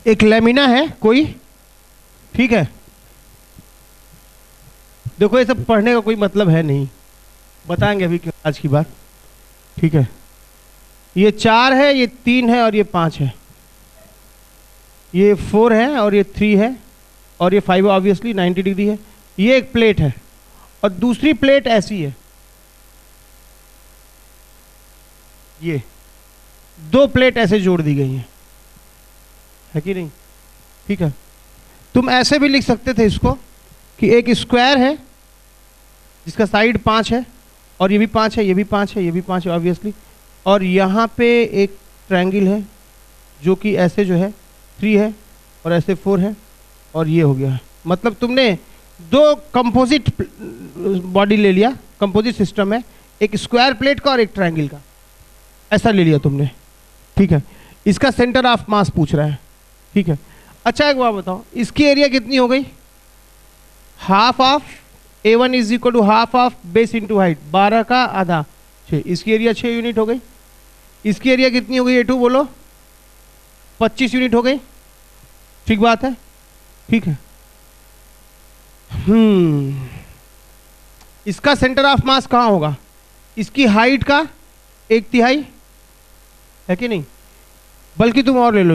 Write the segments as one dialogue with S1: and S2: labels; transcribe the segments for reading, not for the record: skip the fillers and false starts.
S1: एक लेमिना है कोई, ठीक है। देखो ये सब पढ़ने का कोई मतलब है नहीं, बताएंगे अभी क्यों आज की बात, ठीक है। ये 4 है, ये 3 है और ये 5 है, ये 4 है और ये 3 है और ये 5 ऑब्वियसली 90 डिग्री है। ये एक प्लेट है और दूसरी प्लेट ऐसी है, ये 2 प्लेट ऐसे जोड़ दी गई हैं, है कि नहीं, ठीक है। तुम ऐसे भी लिख सकते थे इसको कि एक स्क्वायर है जिसका साइड 5 है और ये भी 5 है, ये भी 5 है, ये भी 5 है ऑब्वियसली, और यहाँ पे एक ट्रायंगल है जो कि ऐसे जो है 3 है और ऐसे 4 है और ये हो गया। मतलब तुमने 2 कंपोजिट बॉडी ले लिया, कंपोजिट सिस्टम है, एक स्क्वायर प्लेट का और एक ट्रायंगल का, ऐसा ले लिया तुमने, ठीक है। इसका सेंटर ऑफ मास पूछ रहा है, ठीक है। अच्छा एक बात बताओ, इसकी एरिया कितनी हो गई? Half of A1 is equal to half of base into height, 12 का आधा 6, इसकी एरिया 6 यूनिट हो गई। इसकी एरिया कितनी हो गई A2 बोलो? 25 यूनिट हो गई, ठीक बात है, ठीक है। इसका सेंटर ऑफ मास कहाँ होगा? इसकी हाइट का 1/3 है कि नहीं? बल्कि तुम और ले लो,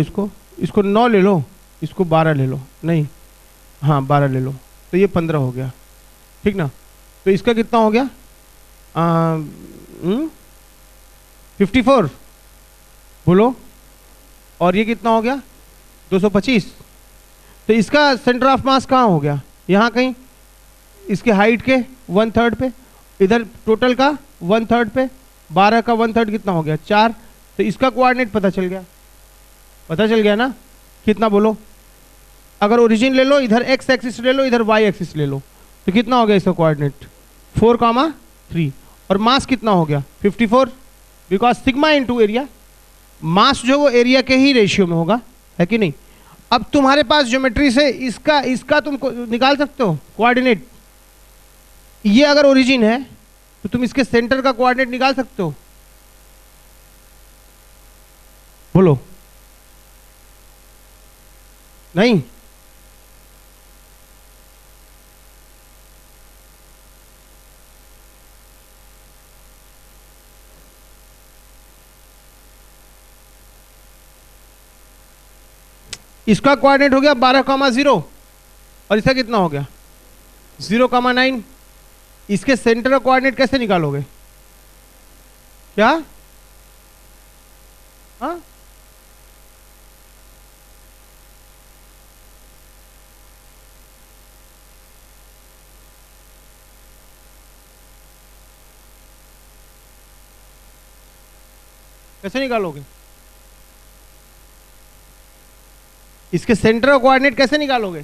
S1: इसको 9 ले लो, इसको 12 ले लो, नहीं हाँ 12 ले लो, तो ये 15 हो गया, ठीक ना। तो इसका कितना हो गया? 54 बोलो, और ये कितना हो गया? 225। तो इसका सेंटर ऑफ मास कहाँ हो गया? यहाँ कहीं, इसके हाइट के 1/3 पे, इधर टोटल का 1/3 पे, 12 का 1/3 कितना हो गया? 4। तो इसका कोऑर्डिनेट पता चल गया, पता चल गया ना, कितना बोलो? अगर ओरिजिन ले लो, इधर x एक्सिस ले लो, इधर y एक्सिस ले लो, तो कितना हो गया इसका कोऑर्डिनेट? 4,3। और मास कितना हो गया? 54, बिकॉज सिग्मा इनटू एरिया, मास जो वो एरिया के ही रेशियो में होगा, है कि नहीं। अब तुम्हारे पास ज्योमेट्री से इसका तुम निकाल सकते हो कोऑर्डिनेट। ये अगर ओरिजिन है तो तुम इसके सेंटर का कोऑर्डिनेट निकाल सकते हो, बोलो? नहीं, इसका कोऑर्डिनेट हो गया 12,0 और इसका कितना हो गया? 0,9। इसके सेंटर का कोऑर्डिनेट कैसे निकालोगे? क्या? हाँ, कैसे निकालोगे? इसके सेंटर का कोऑर्डिनेट कैसे निकालोगे?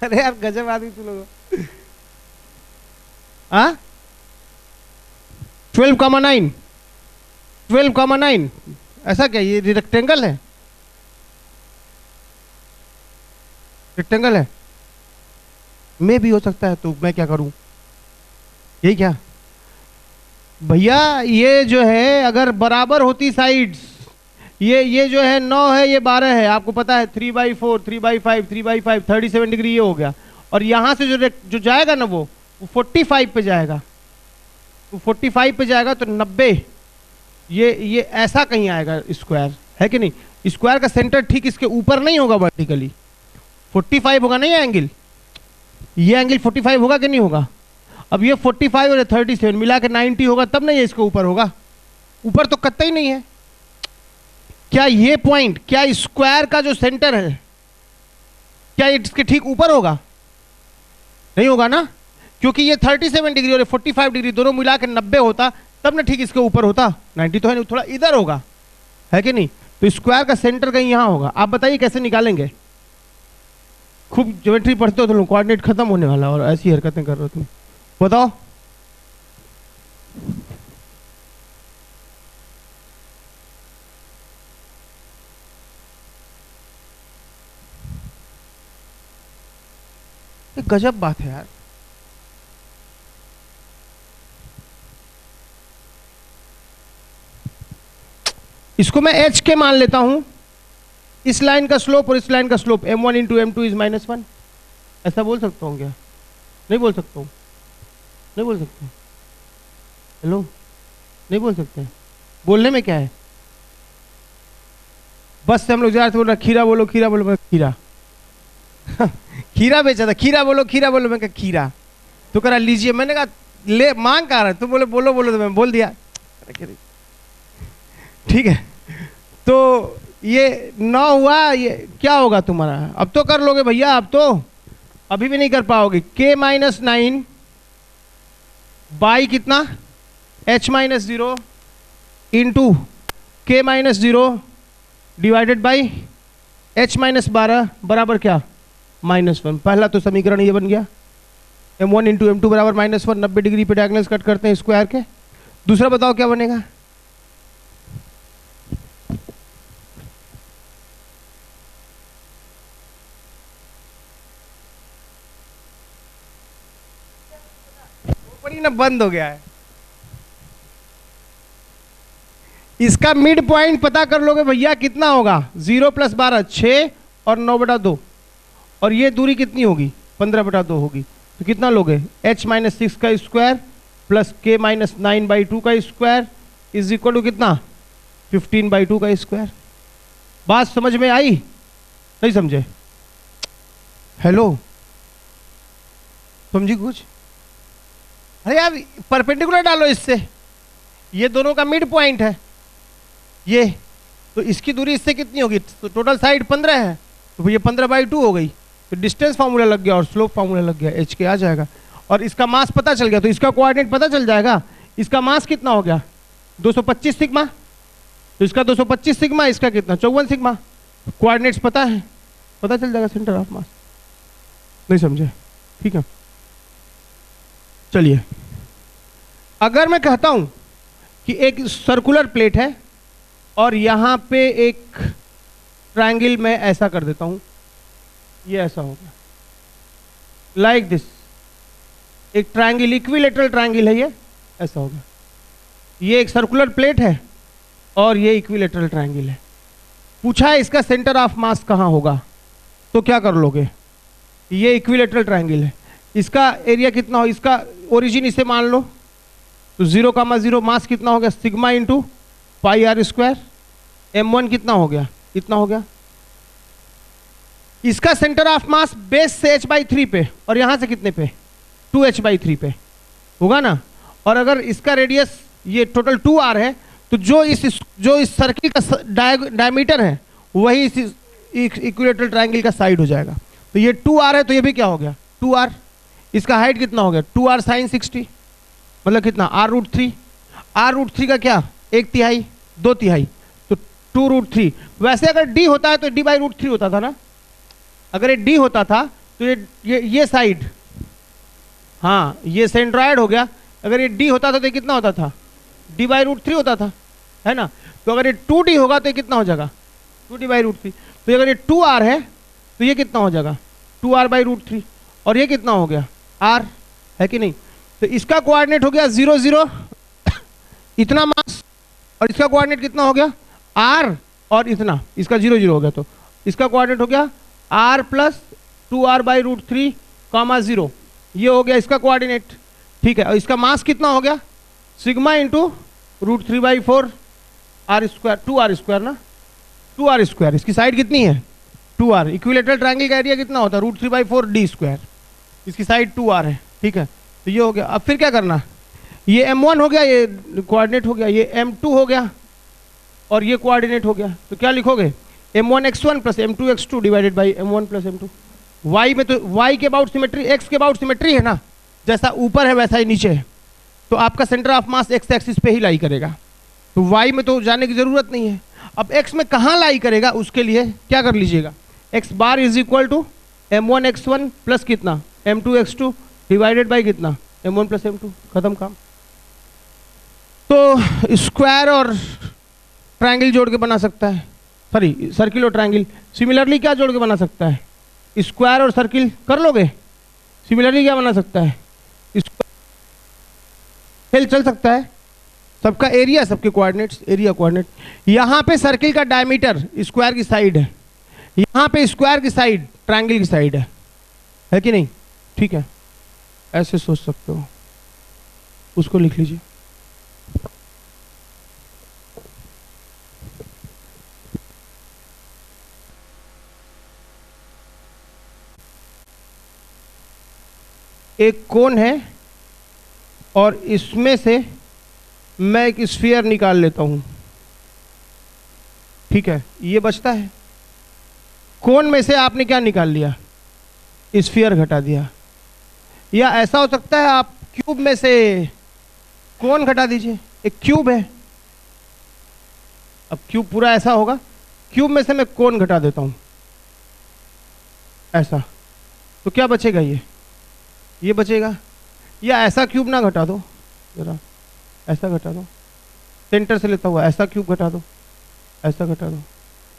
S1: अरे यार गजब आदमी तू लोग। हाँ, 12,9, 12,9 ऐसा क्या? ये रेक्टेंगल है, रेक्टेंगल है, मैं भी हो सकता है, तो मैं क्या करूं? यही क्या भैया? ये जो है अगर बराबर होती साइड्स, ये जो है 9 है, ये 12 है, आपको पता है 3/4, 3/5, 3/5, 37 डिग्री ये हो गया। और यहाँ से जो जाएगा ना वो 45 पे जाएगा, वो 45 पे जाएगा, तो 90, ये ऐसा कहीं आएगा स्क्वायर, है कि नहीं। स्क्वायर का सेंटर ठीक इसके ऊपर नहीं होगा वर्टिकली, 45 होगा नहीं एंगल, ये एंगल 45 होगा कि नहीं होगा? अब ये 45 और 37 मिला के 90 होगा, तब ना ये इसके ऊपर होगा, ऊपर तो कतई नहीं है। क्या ये पॉइंट, क्या स्क्वायर का जो सेंटर है, क्या ये इसके ठीक ऊपर होगा? नहीं होगा ना, क्योंकि ये 37 डिग्री और 45 डिग्री दोनों मिला के 90 होता, तब ना ठीक इसके ऊपर होता। 90 तो है नहीं, थोड़ा इधर होगा, है कि नहीं। तो स्क्वायर का सेंटर कहीं यहां होगा। आप बताइए कैसे निकालेंगे? खूब ज्योमेट्री पढ़ते हो तो कोऑर्डिनेट खत्म होने वाला और ऐसी हरकतें कर रहे हो तुम, बताओ। ये गजब बात है यार। इसको मैं h के मान लेता हूं, इस लाइन का स्लोप और इस लाइन का slope m1 into m2 is -1। ऐसा बोल सकता हूं क्या? नहीं बोल सकता हूं, नहीं बोल सकते। हेलो, नहीं बोल सकते। बोलने में क्या है? बस से हम लोग जा रहे थे, बोल रहा खीरा बोलो, खीरा बोलो, मैं खीरा खीरा बेचा था, खीरा बोलो, खीरा बोलो, मैं कहा खीरा। तो कह रहा लीजिए, मैंने कहा ले, मांग कहा रहा, तो बोले बोलो बोलो, तो मैं बोल दिया। ठीक है, तो ये 9 हुआ, ये क्या होगा तुम्हारा? अब तो कर लोगे भैया, अब तो अभी भी नहीं कर पाओगे। k-9 बाई कितना? h-0 into k-0 divided by h-12 बराबर क्या? -1। पहला तो समीकरण ये बन गया, m1 इंटू m2 बराबर -1। 90 डिग्री पे डायगोनल्स कट करते हैं स्क्वायर के। दूसरा बताओ क्या बनेगा? ऊपर ही ना बंद हो गया है। इसका मिड पॉइंट पता कर लोगे भैया, कितना होगा? 0 + 12 6 और 9/2, और ये दूरी कितनी होगी? 15/2 होगी। तो कितना लोगे? h-6 का स्क्वायर प्लस k-9/2 का स्क्वायर इज इक्वल टू कितना? 15/2 का स्क्वायर। बात समझ में आई? नहीं समझे? हेलो, समझी कुछ? अरे यार परपेंडिकुलर डालो इससे, ये दोनों का मिड पॉइंट है ये, तो इसकी दूरी इससे कितनी होगी? तो टोटल साइड 15 है, तो ये 15/2 हो गई। तो डिस्टेंस फार्मूला लग गया और स्लोप फार्मूला लग गया, h के आ जाएगा। और इसका मास पता चल गया, तो इसका कोऑर्डिनेट पता चल जाएगा। इसका मास कितना हो गया? 225 सिग्मा। तो इसका 225 सिग्मा, इसका कितना? 54 सिग्मा। कोऑर्डिनेट्स पता है, पता चल जाएगा सेंटर ऑफ मास। नहीं समझे? ठीक है, चलिए। अगर मैं कहता हूं कि एक सर्कुलर प्लेट है और यहां पे एक ट्रायंगल में ऐसा कर देता हूं, ये ऐसा हो गया लाइक दिस, एक ट्रायंगल, इक्विलेटरल ट्रायंगल है, ये ऐसा हो गया। ये एक सर्कुलर प्लेट है और ये इक्विलेटरल ट्रायंगल है। पूछा है इसका सेंटर ऑफ मास कहां होगा, तो क्या कर लोगे? ये इक्विलेटरल ट्रायंगल है, इसका एरिया कितना हो? इसका ओरिजिन इसे मान लो, तो 0,0 मास कितना हो गया? Sigma into pi R square. m1 कितना हो गया? इतना हो गया। इसका सेंटर ऑफ मास बेस से h/3 पे, और यहां से कितने पे? 2h/3 पे होगा ना। और अगर इसका रेडियस ये टोटल 2r है, तो जो इस सर्किल का डायमीटर है वही इस इक्विलेटरल ट्रायंगल का साइड हो जाएगा। तो ये 2r है, तो ये भी क्या हो गया? 2r। इसका हाइट कितना हो गया? 2r sin 60, मतलब कितना? r√3। r√3 का क्या? 1/3, 2/3, तो 2√3। वैसे अगर d होता है तो d/√3 होता था ना। अगर ये d होता था तो ये साइड, हाँ ये सेंट्रॉयड हो गया। अगर ये d होता था तो ये कितना होता था? d/√3 होता था, है ना। तो अगर ये 2d होगा तो ये कितना हो जाएगा? 2d/√3। तो अगर ये 2r है तो ये कितना हो जाएगा? 2r/√3। और ये कितना हो गया? r, है कि नहीं। तो इसका कोऑर्डिनेट हो गया 0 0 इतना मास, और इसका कोऑर्डिनेट कितना हो गया? r और इतना, इसका 0 0 हो गया। तो इसका कोऑर्डिनेट हो गया r + 2r/√3, 0। ये हो गया इसका कोऑर्डिनेट, ठीक है। और इसका मास कितना हो गया? Sigma into √3/4 r square, 2r square ना, 2r स्क्वायर। इसकी साइड कितनी है? 2r। इक्विलेटरल ट्रायंगल का एरिया कितना होता है? √3/4 d स्क्वायर। इसकी साइड 2r है, ठीक है। तो ये हो गया। अब फिर क्या करना? ये m1 हो गया, ये कोऑर्डिनेट हो गया, ये m2 हो गया, और ये कोऑर्डिनेट हो गया। तो क्या लिखोगे? m1x1 + m2x2 divided by m1 + m2। y में तो y के अबाउट सिमेट्री, x के अबाउट सिमेट्री है ना, जैसा ऊपर है वैसा ही नीचे है। तो आपका centre of mass x axis पे ही लाई करेगा, तो y में तो जाने की जरूरत नहीं है। अब x में कहाँ लाई करेगा, उसके लिए क्या कर लीजिएगा? x bar is equal to m1x1 plus कितना? m2x2 डिवाइडेड बाई कितना? m1 + m2। खत्म काम। तो स्क्वायर और ट्रायंगल जोड़ के बना सकता है, सॉरी सर्किल और ट्रायंगल। सिमिलरली क्या जोड़ के बना सकता है? स्क्वायर और सर्किल कर लोगे। सिमिलरली क्या बना सकता है? खेल चल सकता है। सबका एरिया, सबके कोऑर्डिनेट्स, एरिया कोऑर्डिनेट। यहाँ पे सर्किल का डायमीटर स्क्वायर की साइड है, यहाँ पे स्क्वायर की साइड ट्रायंगल की साइड है कि नहीं? ठीक है, ऐसे सोच सकते हो, उसको लिख लीजिए। एक कोन है और इसमें से मैं एक स्फीयर निकाल लेता हूं, ठीक है, ये बचता है। कोन में से आपने क्या निकाल लिया? स्फीयर घटा दिया। या ऐसा हो सकता है आप क्यूब में से कोन घटा दीजिए। एक क्यूब है, अब क्यूब पूरा ऐसा होगा, क्यूब में से मैं कोन घटा देता हूं ऐसा, तो क्या बचेगा? ये बचेगा। या ऐसा क्यूब ना घटा दो, जरा ऐसा घटा दो, सेंटर से लेता हुआ ऐसा क्यूब घटा दो, ऐसा घटा दो,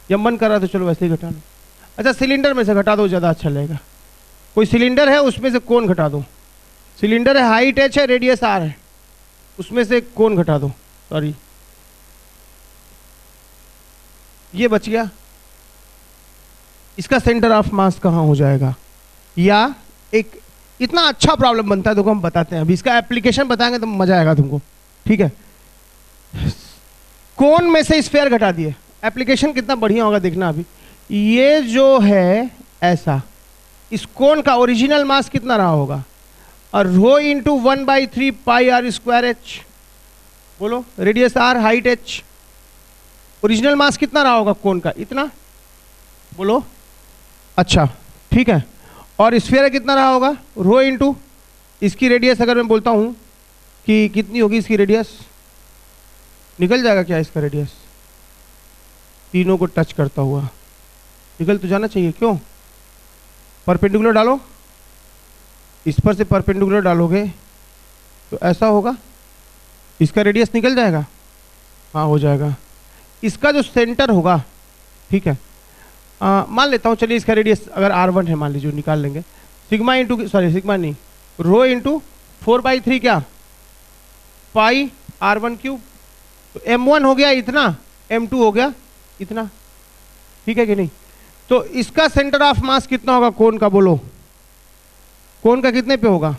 S1: या मन करा तो चलो वैसे ही घटा लो। अच्छा, सिलेंडर में से घटा दो, ज़्यादा अच्छा लगेगा। कोई सिलेंडर है, उसमें से कोन घटा दो। सिलेंडर है, हाइट h है, रेडियस r है, उसमें से कोन घटा दो। सॉरी, ये बच गया। इसका सेंटर ऑफ मास कहाँ हो जाएगा? या एक इतना अच्छा प्रॉब्लम बनता है, देखो हम बताते हैं, अभी इसका एप्लीकेशन बताएंगे तो मजा आएगा तुमको, ठीक है। कोन में से स्फीयर घटा दिए, एप्लीकेशन कितना बढ़िया होगा देखना। अभी ये जो है ऐसा, इस कोन का ओरिजिनल मास कितना रहा होगा? और rho into 1/3 pi R square H, बोलो, radius R, height H, original mass कितना रहा होगा कोन का? इतना, बोलो। अच्छा, ठीक है। और स्फीयर कितना रहा होगा? रो इंटू इसकी रेडियस, अगर मैं बोलता हूं कि कितनी होगी इसकी रेडियस, निकल जाएगा क्या इसका रेडियस? तीनों को टच करता हुआ निकल तो जाना चाहिए, क्यों? परपेंडिकुलर डालो, इस पर से परपेंडिकुलर डालोगे तो ऐसा होगा, इसका रेडियस निकल जाएगा, हाँ हो जाएगा। इसका जो सेंटर होगा, ठीक है, मान लेता हूँ, चलिए इसका रेडियस अगर r1 है मान लीजिए, निकाल लेंगे। सिग्मा इंटू, सॉरी सिग्मा नहीं, रो इंटू 4/3 क्या? पाई r1 क्यूब। तो m1 हो गया इतना, m2 हो गया इतना, ठीक है कि नहीं? तो इसका सेंटर ऑफ मास कितना होगा कोन का, बोलो? कोन का कितने पे होगा?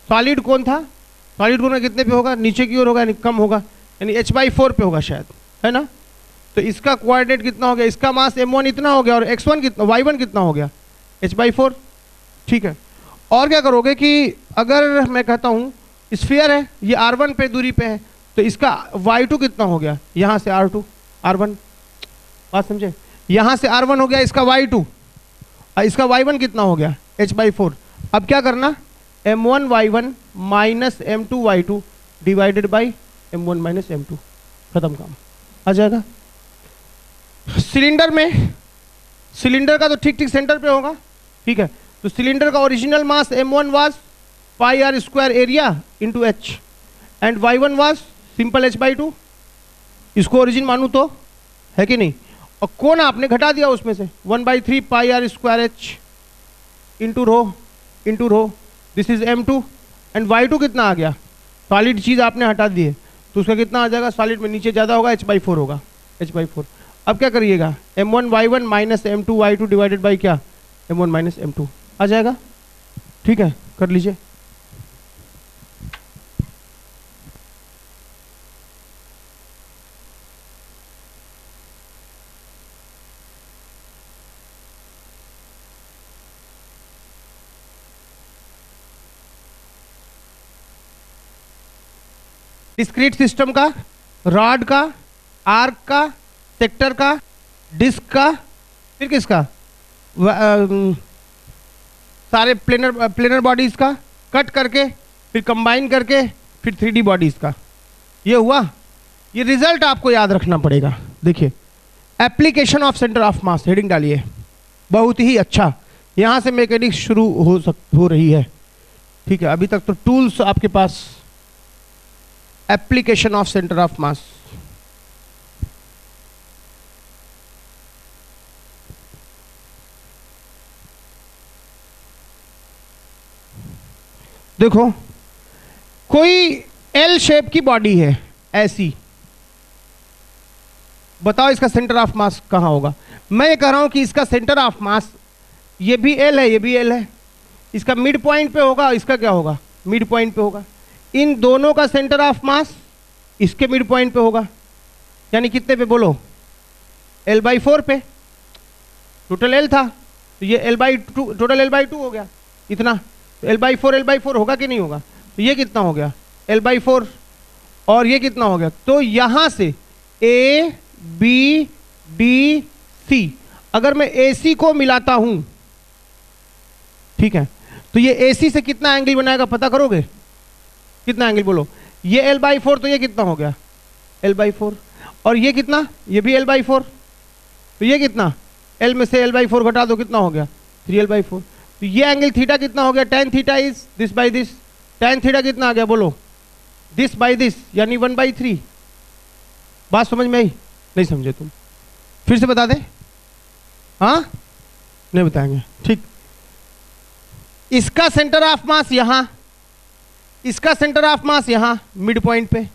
S1: सॉलिड कोन था, सॉलिड कोन का कितने पे होगा? नीचे की ओर होगा, यानी कम होगा, यानी h/4 पे होगा शायद, है ना? तो इसका कोऑर्डिनेट कितना हो गया? इसका मास m1 इतना हो गया और x1 कितना, y1 कितना हो गया? h/4, ठीक है। और क्या करोगे कि अगर मैं कहता हूँ स्फीयर है, ये r1 पे दूरी पे है, तो इसका y2 कितना हो गया? यहाँ से r2, r1, बात समझे? यहाँ से r1 हो गया, इसका y2, इसका y1 कितना हो गया? h/4। अब क्या करना? m1 y1 minus m2 y2 divided by m1 minus m2, खत्म काम, आ जाएगा। सिलेंडर में, सिलेंडर का तो ठीक ठीक सेंटर पे होगा, ठीक है। तो सिलेंडर का original mass m1 was pi R square area into h and y1 was simple h/2, इसको ओरिजिन मानू तो, है कि नहीं? और कोण आपने घटा दिया उसमें से 1/3 pi R square h into rho, this is m2 and y2 कितना आ गया? सॉलिड चीज आपने हटा दी है, तो उसका कितना आ जाएगा? सॉलिड में नीचे ज़्यादा होगा, h/4 होगा, h/4। अब क्या करिएगा? m1 y1 minus m2 y2 divided by क्या? m1 माइनस m2 आ जाएगा, ठीक है, कर लीजिए। डिस्क्रीट सिस्टम का, रॉड का, आर्क का, सेक्टर का, डिस्क का, फिर किसका? सारे प्लेनर बॉडीज का कट करके फिर कंबाइन करके फिर 3D बॉडीज का, ये हुआ। ये रिजल्ट आपको याद रखना पड़ेगा। देखिए, application of centre of mass, heading डालिए, बहुत ही अच्छा। यहाँ से मैकेनिक्स शुरू हो रही है, ठीक है। अभी तक तो टूल्स आपके पास, application of centre of mass. देखो, कोई एल शेप की बॉडी है, ऐसी, बताओ इसका सेंटर ऑफ मास कहां होगा? मैं ये कह रहा हूं कि इसका सेंटर ऑफ मास, ये भी एल है, ये भी एल है, इसका मिड पॉइंट पे होगा, इसका क्या होगा? मिड पॉइंट पे होगा। इन दोनों का सेंटर ऑफ मास इसके मिड पॉइंट पे होगा, यानी कितने पे बोलो? L/4 पे। टोटल L था तो ये L/2, टोटल L/2 हो गया इतना, तो L/4 होगा कि नहीं होगा? तो ये कितना हो गया? L/4, और ये कितना हो गया? तो यहां से A B D C, अगर मैं AC को मिलाता हूं, ठीक है, तो ये AC से कितना एंगल बनाएगा पता करोगे? कितना एंगल बोलो? ये L/4, तो ये कितना हो गया? L/4, और ये कितना? ये भी L/4, तो ये कितना? L में से L/4 घटा दो, कितना हो गया? 3L/4। तो ये एंगल थीटा कितना हो गया? tan theta is this by this. tan theta कितना आ गया बोलो? दिस बाई दिस, यानी 1/3। बात समझ में आई? नहीं समझे तुम? फिर से बता दे? हाँ, नहीं बताएंगे, ठीक। इसका सेंटर ऑफ मास यहां, इसका सेंटर ऑफ मास यहां मिड पॉइंट पे,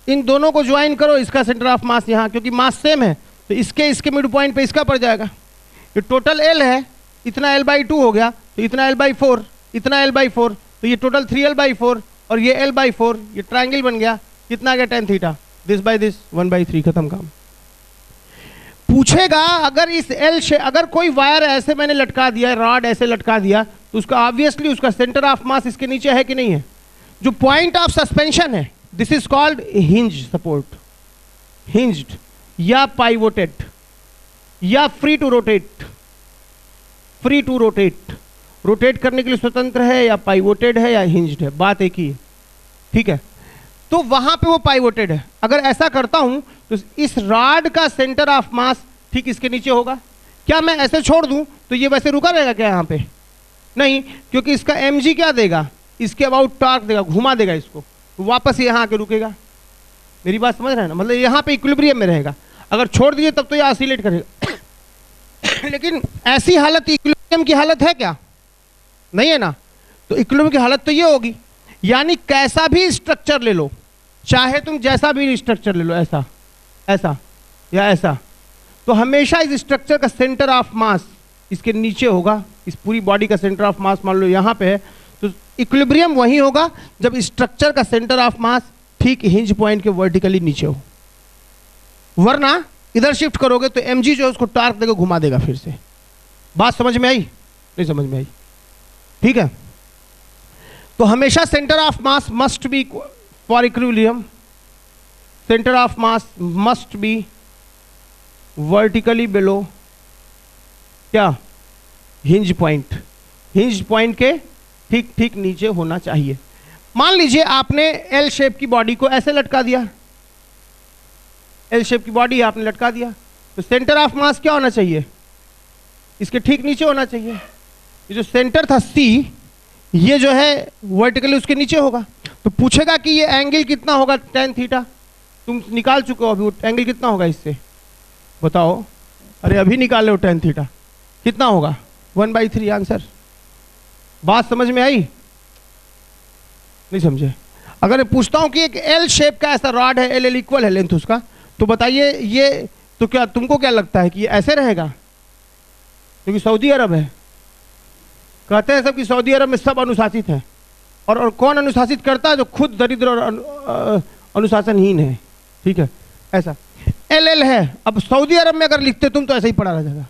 S1: इन दोनों को ज्वाइन करो, इसका सेंटर ऑफ मास यहां, क्योंकि मास सेम है तो इसके मिड पॉइंट पे इसका पड़ जाएगा। ये टोटल L है, इतना L/2 हो गया, तो इतना L/4, इतना L/4, तो ये टोटल 3L/4 और ये L/4, ये ट्रायंगल बन गया। कितना आ गया? tan theta, this by this 1/3, खत्म काम। पूछेगा अगर इस L से अगर कोई वायर ऐसे मैंने लटका दिया, रॉड ऐसे लटका दिया, तो उसका ऑब्वियसली उसका सेंटर ऑफ मास इसके नीचे है कि नहीं है? जो पॉइंट ऑफ सस्पेंशन है, this is called hinge support, hinged या पाइवोटेड या free to rotate. Free to rotate, rotate करने के लिए स्वतंत्र है, या पाइवोटेड है, या हिंज्ड है, बात एक ही है, ठीक है। तो वहां पे वो पाइवोटेड है। अगर ऐसा करता हूं तो इस रॉड का सेंटर ऑफ मास ठीक इसके नीचे होगा। क्या मैं ऐसे छोड़ दूं तो ये वैसे रुका रहेगा क्या? यहां पे नहीं, क्योंकि इसका mg क्या देगा? इसके अबाउट टॉर्क देगा, घुमा देगा इसको, तो वापस यहां आके रुकेगा। मेरी बात समझ रहे हैं ना? मतलब यहां पे इक्विलिब्रियम में रहेगा। अगर छोड़ दीजिए तब तो ये ऑसिलेट करेगा। लेकिन ऐसी हालत इक्विलिब्रियम की हालत है क्या? नहीं है ना। तो इक्विलिब्रियम की हालत तो ये होगी, यानी कैसा भी स्ट्रक्चर ले लो, चाहे तुम जैसा भी स्ट्रक्चर ले लो, ऐसा, ऐसा या ऐसा, तो हमेशा इस स्ट्रक्चर का सेंटर ऑफ मास इसके नीचे होगा। इस पूरी बॉडी का सेंटर ऑफ मास मान लो यहां पे है, तो इक्विलिब्रियम वही होगा जब स्ट्रक्चर का सेंटर ऑफ मास ठीक हिंज पॉइंट के वर्टिकली नीचे हो। वरना इधर शिफ्ट करोगे तो mg जो है उसको टॉर्क देकर घुमा देगा फिर से। बात समझ में आई? नहीं समझ में आई? ठीक है। तो हमेशा centre of mass must be for equilibrium, centre of mass must be vertically below क्या? Hinge point. हिंज पॉइंट के ठीक ठीक नीचे होना चाहिए। मान लीजिए आपने एल शेप की बॉडी को ऐसे लटका दिया, एल शेप की बॉडी आपने लटका दिया, तो सेंटर ऑफ मास क्या होना चाहिए? इसके ठीक नीचे होना चाहिए। ये जो सेंटर था सी, ये जो है वर्टिकली उसके नीचे होगा। तो पूछेगा कि ये एंगल कितना होगा? tan theta. तुम निकाल चुके हो अभी, एंगल कितना होगा इससे बताओ? अरे अभी निकाल लो tan थीटा, कितना होगा? 1/3 आंसर। बात समझ में आई? नहीं समझे? अगर मैं पूछता हूं कि एक एल शेप का ऐसा रॉड है, एल इक्वल है लेंथ उसका, तो बताइए ये, तो क्या तुमको क्या लगता है कि ये ऐसे रहेगा? क्योंकि सऊदी अरब है, कहते हैं सब कि सऊदी अरब में सब अनुशासित हैं। और कौन अनुशासित करता है? जो खुद दरिद्र और अनुशासनहीन है। ठीक है, ऐसा एल है। अब सऊदी अरब में अगर लिखते तुम तो ऐसा ही पड़ा रह जाएगा।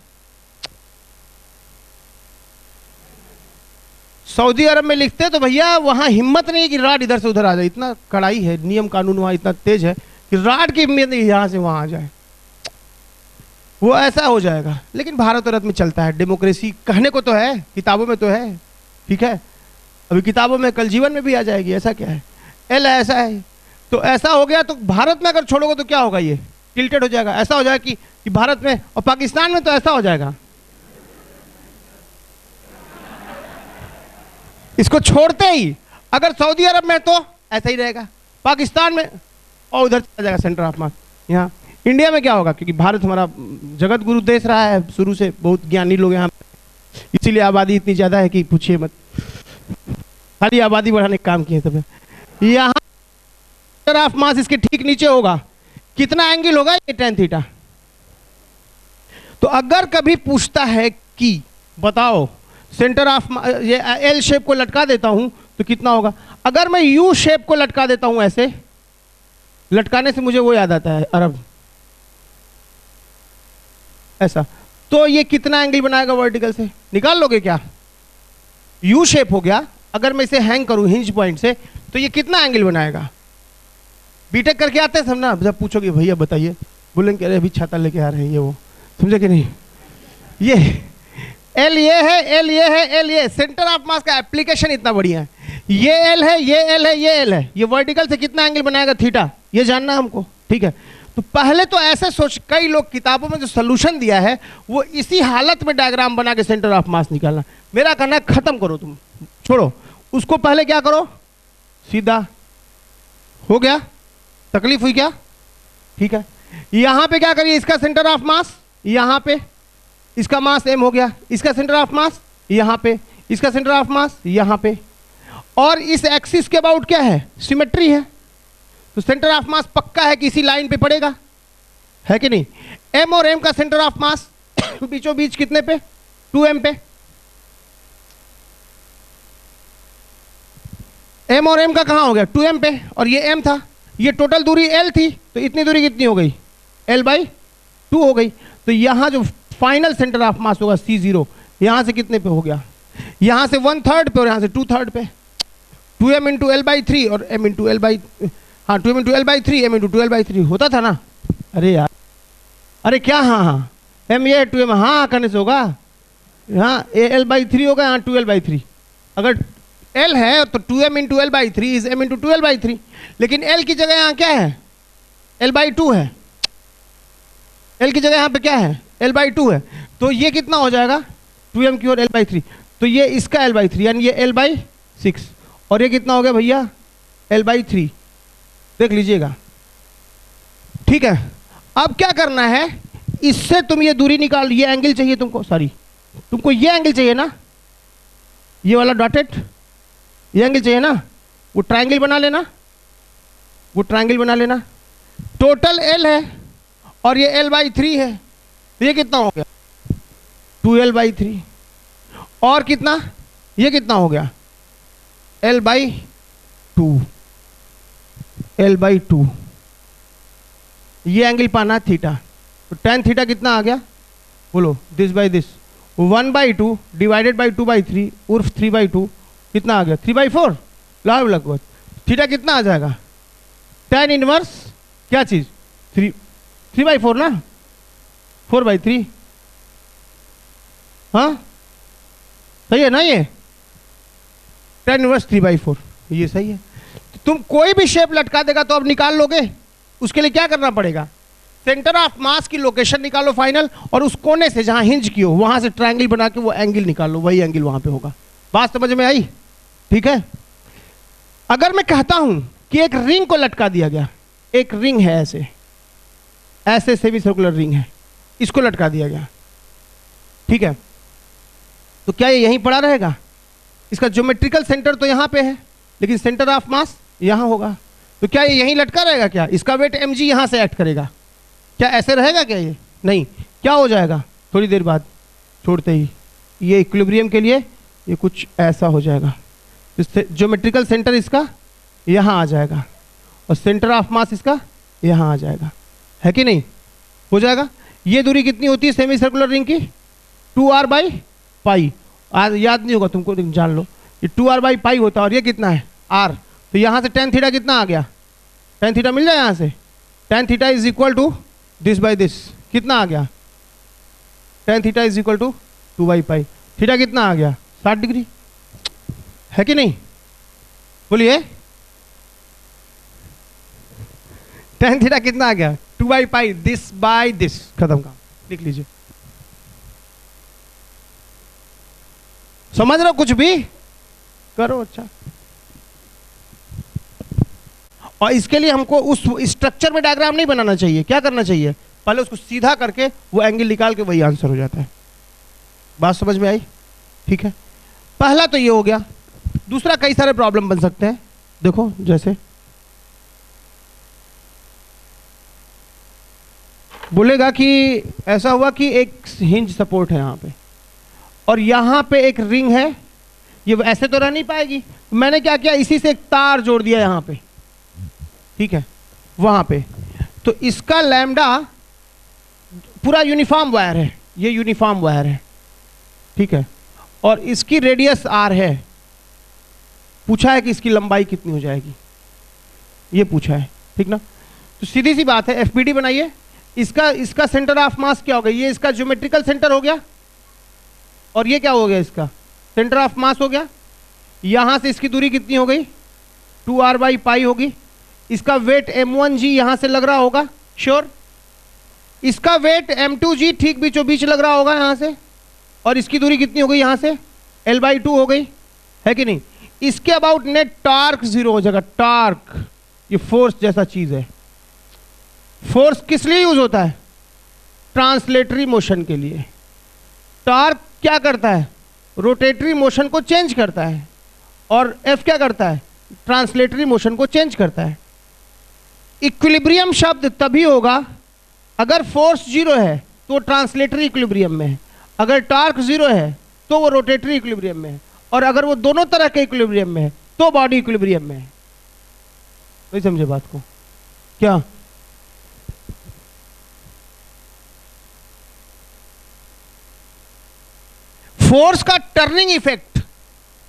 S1: सऊदी अरब में लिखते तो भैया वहां हिम्मत नहीं कि राड इधर से उधर आ जाए। इतना कड़ाई है, नियम कानून वहां इतना तेज है कि राड की हिम्मत नहीं यहां से वहां आ जाए, वो ऐसा हो जाएगा। लेकिन भारत और में चलता है डेमोक्रेसी, कहने को तो है, किताबों में तो है। ठीक है, अभी किताबों में कल जीवन में भी आ जाएगी। ऐसा क्या है? एल ऐसा है, तो ऐसा हो गया। तो भारत में अगर छोड़ोगे तो क्या होगा? ये टिल्टेड हो जाएगा। ऐसा हो जाएगा कि भारत में और पाकिस्तान में तो ऐसा हो जाएगा। इसको छोड़ते ही अगर सऊदी अरब में तो ऐसा ही रहेगा, पाकिस्तान में और उधर चला जाएगा सेंटर ऑफ मास। यहाँ इंडिया में क्या होगा? क्योंकि भारत हमारा जगत गुरु देश रहा है शुरू से, बहुत ज्ञानी लोग यहाँ, इसीलिए आबादी इतनी ज्यादा है कि पूछिए मत। खाली आबादी बढ़ाने का काम किए सब। यहाँ सेंटर ऑफ मास इसके ठीक नीचे होगा, कितना एंगल होगा ये tan थीटा। तो अगर कभी पूछता है कि बताओ सेंटर ऑफ ये एल शेप को लटका देता हूं तो कितना होगा, अगर मैं यू शेप को लटका देता हूं, ऐसे लटकाने से मुझे वो याद आता है अरब, ऐसा, तो ये कितना एंगल बनाएगा वर्टिकल से, निकाल लोगे क्या? यू शेप हो गया, अगर मैं इसे हैंग करूं हिंज पॉइंट से तो ये कितना एंगल बनाएगा? बीटेक करके आते हैं सब ना, जब पूछोगे भैया बताइए, बोलेंगे अरे अभी छाता लेके आ रहे हैं ये वो, समझे कि नहीं? ये एल ये है, एल ये है, एल ये, सेंटर ऑफ मास का एप्लीकेशन इतना बढ़िया है, ये एल है, ये एल है, ये एल है, ये वर्टिकल से कितना एंगल बनाएगा थीटा, ये जानना हमको, ठीक है? तो पहले तो ऐसे सोच, कई लोग किताबों में जो सोल्यूशन दिया है वो इसी हालत में डायग्राम बना के सेंटर ऑफ मास निकालना, मेरा कहना है खत्म करो, तुम छोड़ो उसको, पहले क्या करो, सीधा हो गया, तकलीफ हुई क्या? ठीक है, यहां पे क्या करिए, इसका सेंटर ऑफ मास यहां पे, इसका मास m हो गया, इसका सेंटर ऑफ मास यहां पे, इसका सेंटर ऑफ मास यहां पे, और इस एक्सिस के अबाउट क्या है, सिमेट्री है, तो सेंटर ऑफ मास पक्का है कि इसी लाइन पे पड़ेगा, है कि नहीं? m और m का सेंटर ऑफ मास बीचों बीच कितने पे, 2m पे, m और m का कहां हो गया, 2m पे, और ये m था, ये टोटल दूरी l थी, तो इतनी दूरी कितनी हो गई, l/2 हो गई, तो यहां जो फाइनल सेंटर ऑफ मास होगा C0, यहां से कितने पे हो गया, यहां से 1/3 पे और यहां से 2/3 पे, 2m इंटू l/3 और m इंटू हाँ 2m into l/3 m into 2l/3 होता था ना? अरे यार, अरे क्या, हाँ हाँ, m ये 2m हाँ करने से होगा, हाँ l/3 होगा, यहाँ 2l/3, अगर l है तो 2m into l/3 is m into 2l/3, लेकिन l की जगह यहाँ क्या है, l/2 है, l की जगह यहाँ पे क्या है, l/2 है, तो ये कितना हो जाएगा, 2m की और l/3, तो ये इसका l/3 यानी ये l/6, और ये कितना हो गया भैया, l/3, देख लीजिएगा, ठीक है? अब क्या करना है, इससे तुम ये दूरी निकाल, ये एंगल चाहिए तुमको, सॉरी तुमको ये एंगल चाहिए ना, ये वाला डॉटेड, ये एंगल चाहिए ना, वो ट्रायंगल बना लेना, वो ट्रायंगल बना लेना, टोटल l है और ये l/3 है, तो ये कितना हो गया, 2l/3, और कितना, ये कितना हो गया, l/2, l/2, ये एंगल पाना थीटा, तो tan थीटा कितना आ गया, बोलो, this by this, 1/2 divided by 2/3 उर्फ 3/2, कितना आ गया, 3/4, लाभ लगभग, थीटा कितना आ जाएगा, tan इनवर्स क्या चीज, 3/4 ना, 4/3, हाँ सही है ना, ये tan इनवर्स 3/4, ये सही है। तो तुम कोई भी शेप लटका देगा तो अब निकाल लोगे, उसके लिए क्या करना पड़ेगा, सेंटर ऑफ मास की लोकेशन निकालो फाइनल, और उस कोने से जहां हिंज की हो वहां से ट्रायंगल बना के वो एंगल निकालो, वही एंगल वहां पे होगा। बात समझ में आई? ठीक है। अगर मैं कहता हूं कि एक रिंग को लटका दिया गया, एक रिंग है ऐसे, ऐसे सेमी सर्कुलर रिंग है, इसको लटका दिया गया, ठीक है, तो क्या ये यहीं पड़ा रहेगा? इसका ज्योमेट्रिकल सेंटर तो यहां पे है, लेकिन सेंटर ऑफ मास यहां होगा, तो क्या ये यहीं लटका रहेगा? क्या इसका वेट mg यहां से एक्ट करेगा? क्या ऐसे रहेगा क्या? ये नहीं, क्या हो जाएगा थोड़ी देर बाद छोड़ते ही, ये इक्विलिब्रियम के लिए ये कुछ ऐसा हो जाएगा, ज्योमेट्रिकल सेंटर इसका यहां आ जाएगा और सेंटर ऑफ मास इसका यहां आ जाएगा, है कि नहीं? हो जाएगा। ये दूरी कितनी होती है सेमी सर्कुलर रिंग की? 2r/π, आज याद नहीं होगा तुमको, जान लो, ये 2r/π होता है, और ये कितना है r, तो यहां से tan थीटा कितना आ गया, tan थीटा मिल जाए यहां से, tan theta is equal to this by this, कितना आ गया, tan theta is equal to 2/π, theta कितना आ गया 60 डिग्री, है कि नहीं? बोलिए, tan थीटा कितना आ गया 2/π, दिस बाय दिस, खत्म काम, लिख लीजिए। समझ रहे हो? कुछ भी करो, अच्छा। और इसके लिए हमको उस स्ट्रक्चर में डायग्राम नहीं बनाना चाहिए, क्या करना चाहिए, पहले उसको सीधा करके वो एंगल निकाल के वही आंसर हो जाता है। बात समझ में आई? ठीक है, पहला तो ये हो गया। दूसरा, कई सारे प्रॉब्लम बन सकते हैं, देखो जैसे बोलेगा कि ऐसा हुआ कि एक हिंज सपोर्ट है यहाँ पे और यहाँ पे एक रिंग है, ये ऐसे तो रह नहीं पाएगी। मैंने क्या किया, इसी से एक तार जोड़ दिया यहाँ पे, ठीक है, वहाँ पे। तो इसका लैम्डा पूरा यूनिफॉर्म वायर है, ये यूनिफॉर्म वायर है, ठीक है, और इसकी रेडियस आर है। पूछा है कि इसकी लंबाई कितनी हो जाएगी, ये पूछा है, ठीक ना। तो सीधी सी बात है, एफपीडी बनाइए। इसका सेंटर ऑफ मास क्या हो गया, ये इसका ज्योमेट्रिकल सेंटर हो गया, और ये क्या हो गया, इसका सेंटर ऑफ मास हो गया। यहां से इसकी दूरी कितनी हो गई, 2r/π होगी। इसका वेट m1g यहां से लग रहा होगा, श्योर। इसका वेट m2g ठीक बीचों बीच लग रहा होगा यहां से, और इसकी दूरी कितनी हो गई यहां से, l/2 हो गई, है कि नहीं। इसके अबाउट नेट टॉर्क 0 हो जाएगा। टॉर्क ये फोर्स जैसा चीज है। फोर्स किस लिए यूज होता है, ट्रांसलेटरी मोशन के लिए। टॉर्क क्या करता है, रोटेटरी मोशन को चेंज करता है, और एफ क्या करता है, ट्रांसलेटरी मोशन को चेंज करता है। इक्विलिब्रियम शब्द तभी होगा अगर फोर्स 0 है तो ट्रांसलेटरी इक्विलिब्रियम में है, अगर टॉर्क 0 है तो वो रोटेटरी इक्विलिब्रियम में है, और अगर वो दोनों तरह के इक्विलिब्रियम में है तो बॉडी इक्विलिब्रियम में है। नहीं समझे बात को क्या। फोर्स का टर्निंग इफेक्ट,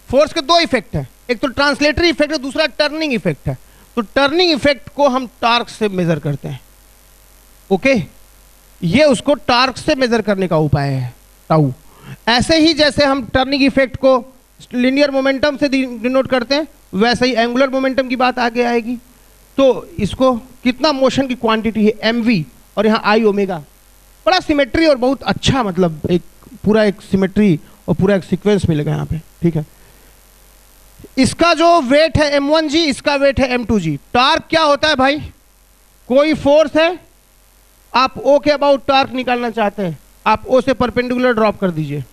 S1: फोर्स के दो इफेक्ट है, एक तो ट्रांसलेटरी इफेक्ट है, दूसरा टर्निंग इफेक्ट है। तो टर्निंग इफेक्ट को हम टॉर्क से मेजर करते हैं, ओके। ये उसको टॉर्क से मेजर करने का उपाय है, टाउ। ऐसे ही जैसे हम टर्निंग इफेक्ट को लीनियर मोमेंटम से डिनोट करते हैं, वैसे ही एंगुलर मोमेंटम की बात आगे आएगी। तो इसको कितना मोशन की क्वांटिटी है, mv, और यहाँ i ओमेगा। बड़ा सिमेट्री और बहुत अच्छा, मतलब एक पूरा एक सिमेट्री और पूरा एक सीक्वेंस मिलेगा यहाँ पे, ठीक है। इसका जो वेट है m1g, इसका वेट है m2g। टॉर्क क्या होता है भाई, कोई फोर्स है, आप O के अबाउट टॉर्क निकालना चाहते हैं, आप O से परपेंडिकुलर ड्रॉप कर दीजिए।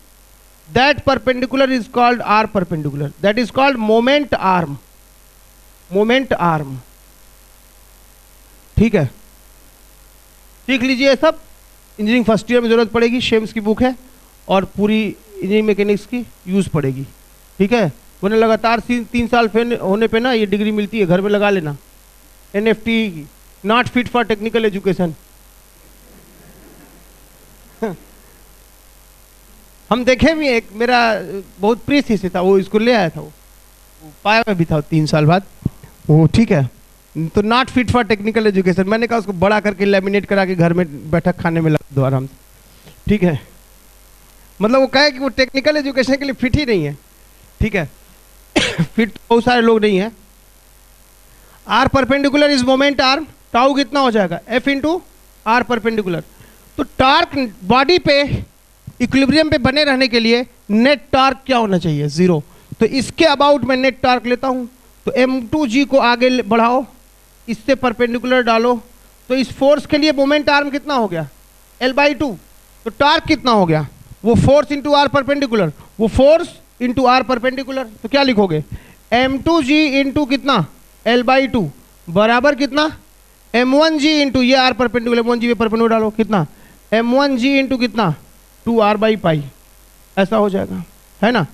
S1: That perpendicular is called R perpendicular, that is called moment arm, moment arm, ठीक है। सीख लीजिए ये सब, इंजीनियरिंग फर्स्ट ईयर में जरूरत पड़ेगी। शेम्स की बुक है और पूरी इंजीनियरिंग मैकेनिक्स की यूज पड़ेगी, ठीक है। वरना लगातार 3 साल फेल होने पे ना ये डिग्री मिलती है, घर में लगा लेना। NFT not fit for technical education. हम देखे भी, एक मेरा बहुत प्रिय शिष्य था, वो इसको ले आया था, वो पाया में भी था 3 साल बाद वो, ठीक है। तो not fit for technical education, मैंने कहा उसको बड़ा करके लैमिनेट करा के घर में बैठक खाने में लगा दो आराम से, ठीक है। मतलब वो कहे कि वो टेक्निकल एजुकेशन के लिए फिट ही नहीं है, ठीक है। फिट बहुत सारे लोग नहीं है। R perpendicular is moment arm, tau कितना हो जाएगा, F इंटू आर परपेंडिकुलर। तो टॉर्क बॉडी पे इक्विलिब्रियम पे बने रहने के लिए नेट टॉर्क क्या होना चाहिए, 0। तो इसके अबाउट मैं नेट टॉर्क लेता हूं, तो m2g को आगे बढ़ाओ, इससे परपेंडिकुलर डालो, तो इस फोर्स के लिए मोमेंट आर्म कितना हो गया, L/2। तो टॉर्क कितना हो गया, वो फोर्स इंटू आर परपेंडिकुलर, वो फोर्स इंटू आर परपेंडिकुलर। तो क्या लिखोगे, m2g इंटू कितना, L/2 बराबर कितना, m1g इंटू ये आर परपेंडिकुलर, m1g पे परपेंडिकुलर डालो, कितना m1g इंटू कितना, 2r/π, ऐसा हो जाएगा, है ना।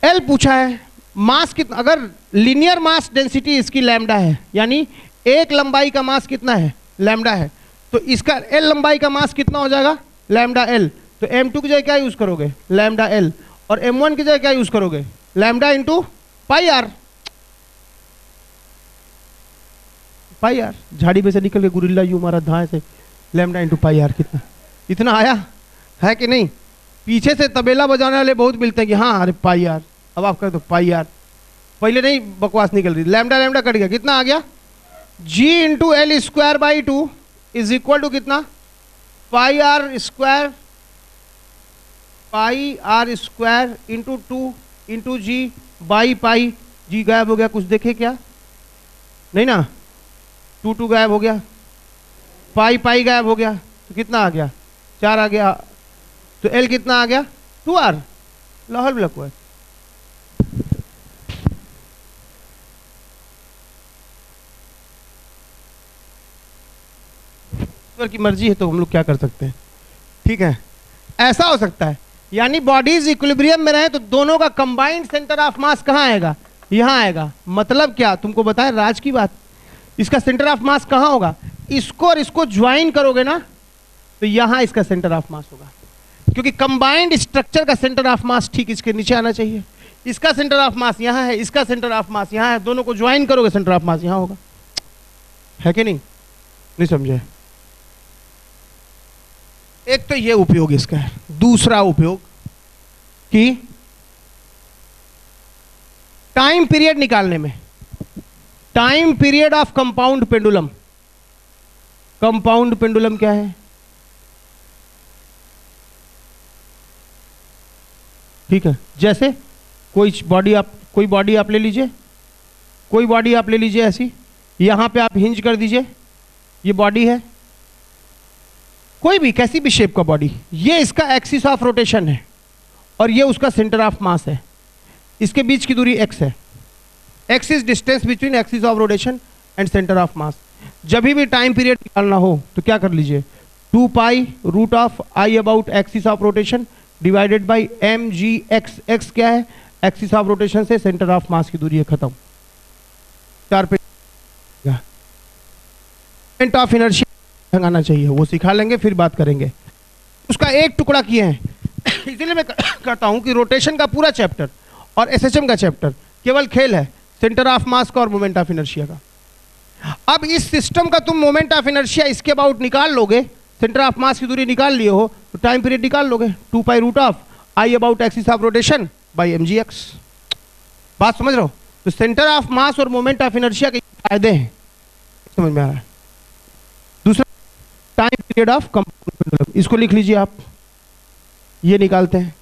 S1: L पूछा है, मास कितना, अगर लीनियर मास डेंसिटी इसकी लैम्डा है, यानी एक लंबाई का मास कितना है, लैम्डा है, तो इसका L लंबाई का मास कितना हो जाएगा, लैम्डा L। तो m2 की जगह क्या यूज करोगे, लैम्डा L, और m1 की जगह क्या यूज करोगे, लैम्डा इंटू πr। πr झाड़ी में से निकल के गुरिल्ला यूं मारा धाए से, लैम्डा इंटू πr कितना, इतना आया है कि नहीं। पीछे से तबेला बजाने वाले बहुत मिलते हैं कि हाँ अरे πr, अब आप कर दो πr, पहले नहीं बकवास निकल रही, लैम्डा लैम्डा कट गया, कितना आ गया, g into L²/2 is equal to कितना, πr² इंटू 2 इंटू g/π। जी गायब हो गया, कुछ देखे क्या, नहीं ना, 2 गायब हो गया, π गायब हो गया, तो कितना आ गया, 4 आ गया। तो L कितना आ गया, 2r, लाहौल ब्लॉक हुआ। ईश्वर की मर्जी है तो हम लोग क्या कर सकते हैं, ठीक है। ऐसा हो सकता है, यानी बॉडीज इक्विलिब्रियम में रहे तो दोनों का कंबाइंड सेंटर ऑफ मास कहाँ आएगा, यहाँ आएगा। मतलब क्या, तुमको बताया राज की बात, इसका सेंटर ऑफ मास कहाँ होगा, इसको और इसको ज्वाइन करोगे ना तो यहाँ इसका सेंटर ऑफ मास होगा, क्योंकि कंबाइंड स्ट्रक्चर का सेंटर ऑफ मास ठीक इसके नीचे आना चाहिए। इसका सेंटर ऑफ मास यहाँ है, इसका सेंटर ऑफ मास यहाँ है, दोनों को ज्वाइन करोगे सेंटर ऑफ मास यहाँ होगा, है कि नहीं समझे। एक तो ये उपयोग इसका है। दूसरा उपयोग कि टाइम पीरियड निकालने में, time period of compound pendulum. Compound pendulum क्या है, ठीक है। जैसे कोई बॉडी आप ले लीजिए, कोई बॉडी आप ले लीजिए ऐसी, यहां पे आप हिंज कर दीजिए, ये बॉडी है, कोई भी कैसी भी शेप का बॉडी, ये इसका एक्सिस ऑफ रोटेशन है और ये उसका सेंटर ऑफ मास है। इसके बीच की दूरी x है। x is distance between axis of rotation and centre of मास। जब भी टाइम पीरियड निकालना हो तो क्या कर लीजिए, 2 pi root of I about axis of rotation divided by M G X. X क्या है, एक्सिस ऑफ रोटेशन से सेंटर ऑफ मास की दूरी है, खत्म। 4 पे मोमेंट ऑफ इनर्शिया आना चाहिए, वो सिखा लेंगे फिर बात करेंगे। उसका एक टुकड़ा किए हैं इसलिए मैं कहता हूं कि रोटेशन का पूरा चैप्टर और एसएचएम का चैप्टर केवल खेल है सेंटर ऑफ मास का और मोमेंट ऑफ इनर्शिया का। अब इस सिस्टम का तुम मोमेंट ऑफ इनर्शिया इसके अबाउट निकाल लोगे, सेंटर ऑफ मास की दूरी निकाल लिए हो तो टाइम पीरियड निकाल लोगे, 2 pi root of I about axis of rotation by M G X. बात समझ रहे हो। तो सेंटर ऑफ मास और मोमेंट ऑफ इनर्शिया के फायदे हैं, समझ में आ रहा है। दूसरा time period of compound pendulum, इसको लिख लीजिए आप, ये निकालते हैं,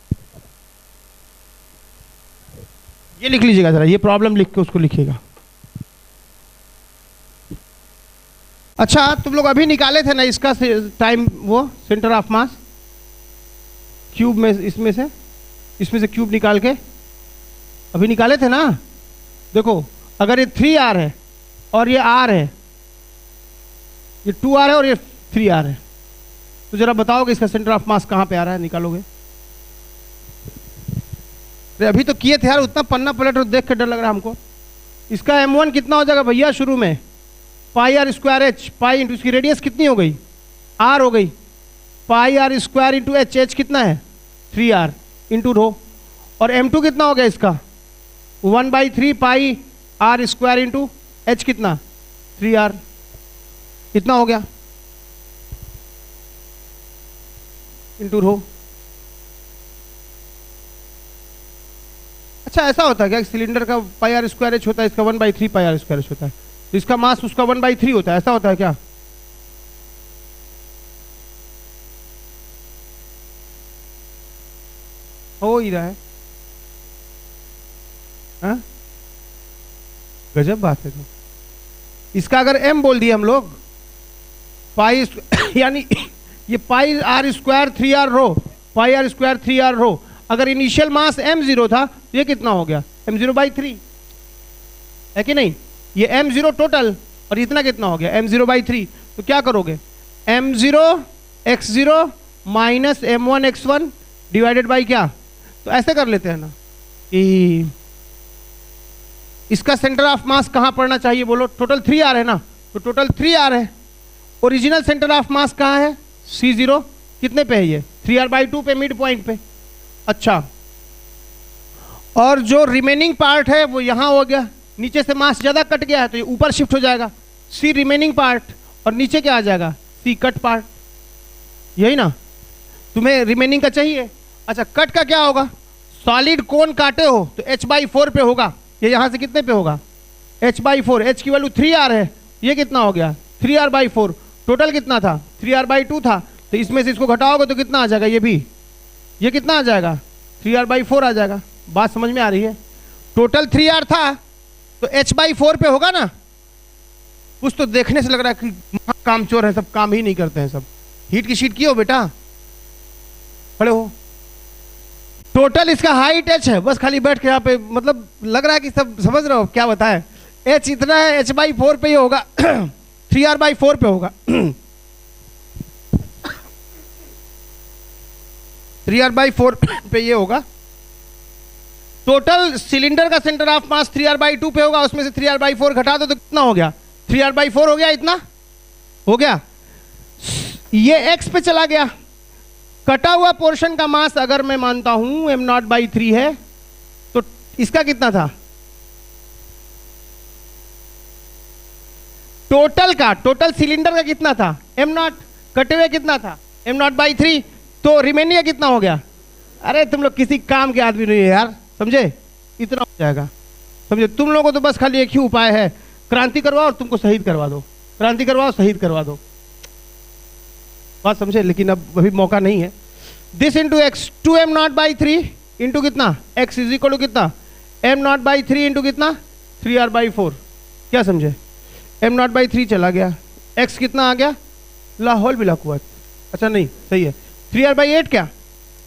S1: ये लिख लीजिएगा जरा, ये प्रॉब्लम लिख के उसको लिखिएगा। अच्छा तुम लोग अभी निकाले थे ना इसका टाइम, वो सेंटर ऑफ मास क्यूब में, इसमें से क्यूब निकाल के अभी निकाले थे ना। देखो अगर ये 3r है और ये r है, ये 2r है और ये 3r है, तो जरा बताओगे इसका सेंटर ऑफ मास कहां पे आ रहा है, निकालोगे। अभी तो किए थे यार, उतना पन्ना पलट और देख के डर लग रहा है हमको। इसका m1 कितना हो जाएगा भैया, शुरू में pi R square H, pi into इसकी रेडियस कितनी हो गई, r हो गई, pi R square into H, H कितना है 3r इंटू रो, और m2 कितना हो गया इसका 1/3 pi R square into H कितना 3r, कितना हो गया इंटू रो। अच्छा ऐसा होता है क्या, सिलेंडर का पाई आर स्क्वायर एच होता है, इसका 1/3 पाई आर स्क्वायर एच होता है, तो इसका मास उसका 1/3 होता है, ऐसा होता है क्या। हो ही रहा है, हाँ? गजब बात है। तो इसका अगर m बोल दिए हम लोग, पाई यानी ये pi R square 3r rho, pi R square 3r rho, अगर इनिशियल मास m0 था तो ये कितना हो गया m0/3, है कि नहीं। ये m0 टोटल और इतना कितना हो गया m0/3, तो क्या करोगे m0 x0 minus m1 x1 divided by क्या, तो ऐसे कर लेते हैं ना कि इसका सेंटर ऑफ मास कहां पड़ना चाहिए बोलो, टोटल 3r है ना, तो टोटल 3r है, ओरिजिनल सेंटर ऑफ मास कहां है C0, कितने पे है ये 3r/2 पे, मिड पॉइंट पे। अच्छा और जो रिमेनिंग पार्ट है वो यहां हो गया, नीचे से मास ज्यादा कट गया है तो ये ऊपर शिफ्ट हो जाएगा, C रिमेनिंग पार्ट, और नीचे क्या आ जाएगा C कट पार्ट, यही ना। तुम्हें रिमेनिंग का चाहिए। अच्छा कट का क्या होगा, सॉलिड कोन काटे हो तो h/4 पे होगा, ये यहां से कितने पे होगा h/4, h की वैल्यू 3r है, ये कितना हो गया 3r/4, टोटल कितना था 3r/2 था, तो इसमें से इसको घटाओगे तो कितना आ जाएगा, ये कितना आ जाएगा 3r/4 आ जाएगा। बात समझ में आ रही है। टोटल 3r था तो h/4 पे होगा ना। कुछ तो देखने से लग रहा है कि कामचोर है, सब काम ही नहीं करते हैं, सब हीट की शीट की हो बेटा, खड़े हो। टोटल इसका हाइट h है, बस खाली बैठ के यहाँ पे, मतलब लग रहा है कि सब समझ रहे हो क्या बताएं, h इतना है, h/4 पे ही होगा 3r/4 पे होगा 3r/4 पे ये होगा। टोटल सिलेंडर का सेंटर ऑफ मास 3r/2 पे होगा, उसमें से 3r/4 घटा दो तो कितना हो गया? 3r/4 हो गया, इतना हो गया। ये x पे चला गया। कटा हुआ पोर्शन का मास अगर मैं मानता हूं m0/3 है, तो इसका कितना था? टोटल सिलेंडर का कितना था? m0। कटे हुए कितना था? m0/3। तो रिमेनिंग कितना हो गया? अरे तुम लोग किसी काम के आदमी नहीं है यार, समझे? इतना हो जाएगा, समझे? तुम लोगों को तो बस खाली एक ही उपाय है, क्रांति करवाओ और तुमको शहीद करवा दो, क्रांति करवाओ शहीद करवा दो, बात समझे? लेकिन अब अभी मौका नहीं है। This into x 2m0/3 into कितना? x इज इक्वल टू कितना? m0/3 इंटू कितना? 3r/4। क्या समझे? m0/3 चला गया, x कितना आ गया? लाहौल बिला कुवत। अच्छा नहीं, सही है। 3r/8 क्या?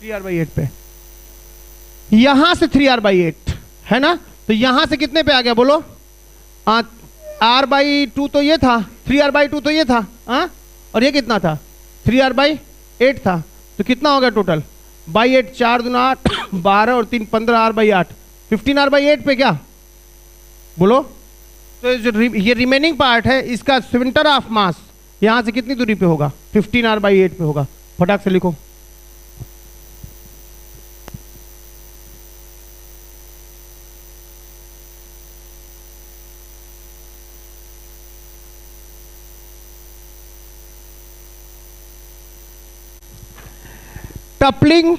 S1: 3r/8 पे, यहां से 3r/8 है ना, तो यहां से कितने पे आ गया बोलो? r/2 तो ये था, 3r/2 तो ये था, और ये कितना था? 3r/8 था। तो कितना हो गया टोटल? 8 4 दूना 8 12 और 3 15 r/8 15r/8 पे क्या बोलो? तो ये रिमेनिंग पार्ट है, इसका सेंटर ऑफ मास यहां से कितनी दूरी पे होगा? 15r/8 पे होगा। फटाक से लिखो। टपलिंग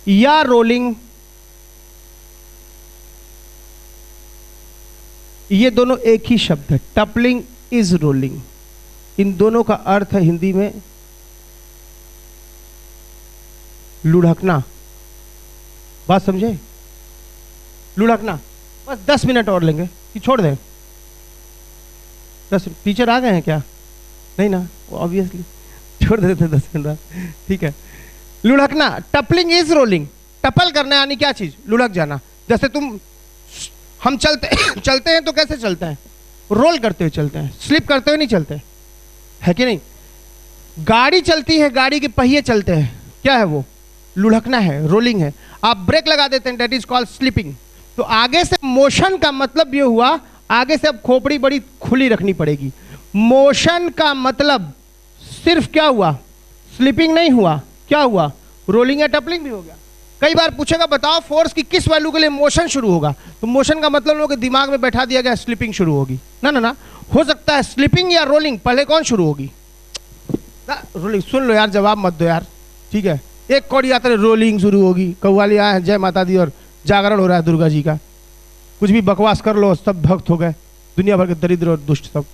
S1: या रोलिंग, ये दोनों एक ही शब्द है। टपलिंग इज रोलिंग, इन दोनों का अर्थ है हिंदी में लुढ़कना। बात समझे? लुढ़कना। बस 10 मिनट और लेंगे कि छोड़ दें? 10 टीचर आ गए हैं क्या? नहीं ना, ऑब्वियसली छोड़ देते 10 मिनट, ठीक है। लुढ़कना, टपलिंग इज रोलिंग। टपल करना यानी क्या चीज? लुढ़क जाना। जैसे हम चलते हैं तो कैसे चलते हैं? रोल करते हुए चलते हैं, स्लिप करते हुए नहीं चलते, है कि नहीं? गाड़ी चलती है, गाड़ी के पहिए चलते हैं, क्या है वो? लुढ़कना है, रोलिंग है। आप ब्रेक लगा देते हैं, दैट इज कॉल्ड स्लिपिंग। तो आगे से मोशन का मतलब ये हुआ, आगे से अब खोपड़ी बड़ी खुली रखनी पड़ेगी। मोशन का मतलब सिर्फ क्या हुआ? स्लिपिंग नहीं हुआ, क्या हुआ? रोलिंग या टपलिंग भी हो गया। कई बार पूछेगा बताओ फोर्स की किस वैल्यू के लिए मोशन शुरू होगा, तो मोशन का मतलब लोगों के दिमाग में बैठा दिया गया स्लिपिंग शुरू होगी। ना ना ना, हो सकता है स्लिपिंग या रोलिंग, पहले कौन शुरू होगी? रोलिंग। सुन लो यार, जवाब मत दो यार, ठीक है? एक कौड़ी आता है रोलिंग शुरू होगी, कव्वाली आए हैं, जय माता दी और जागरण हो रहा है दुर्गा जी का, कुछ भी बकवास कर लो, सब भक्त हो गए, दुनिया भर के दरिद्र और दुष्ट सब।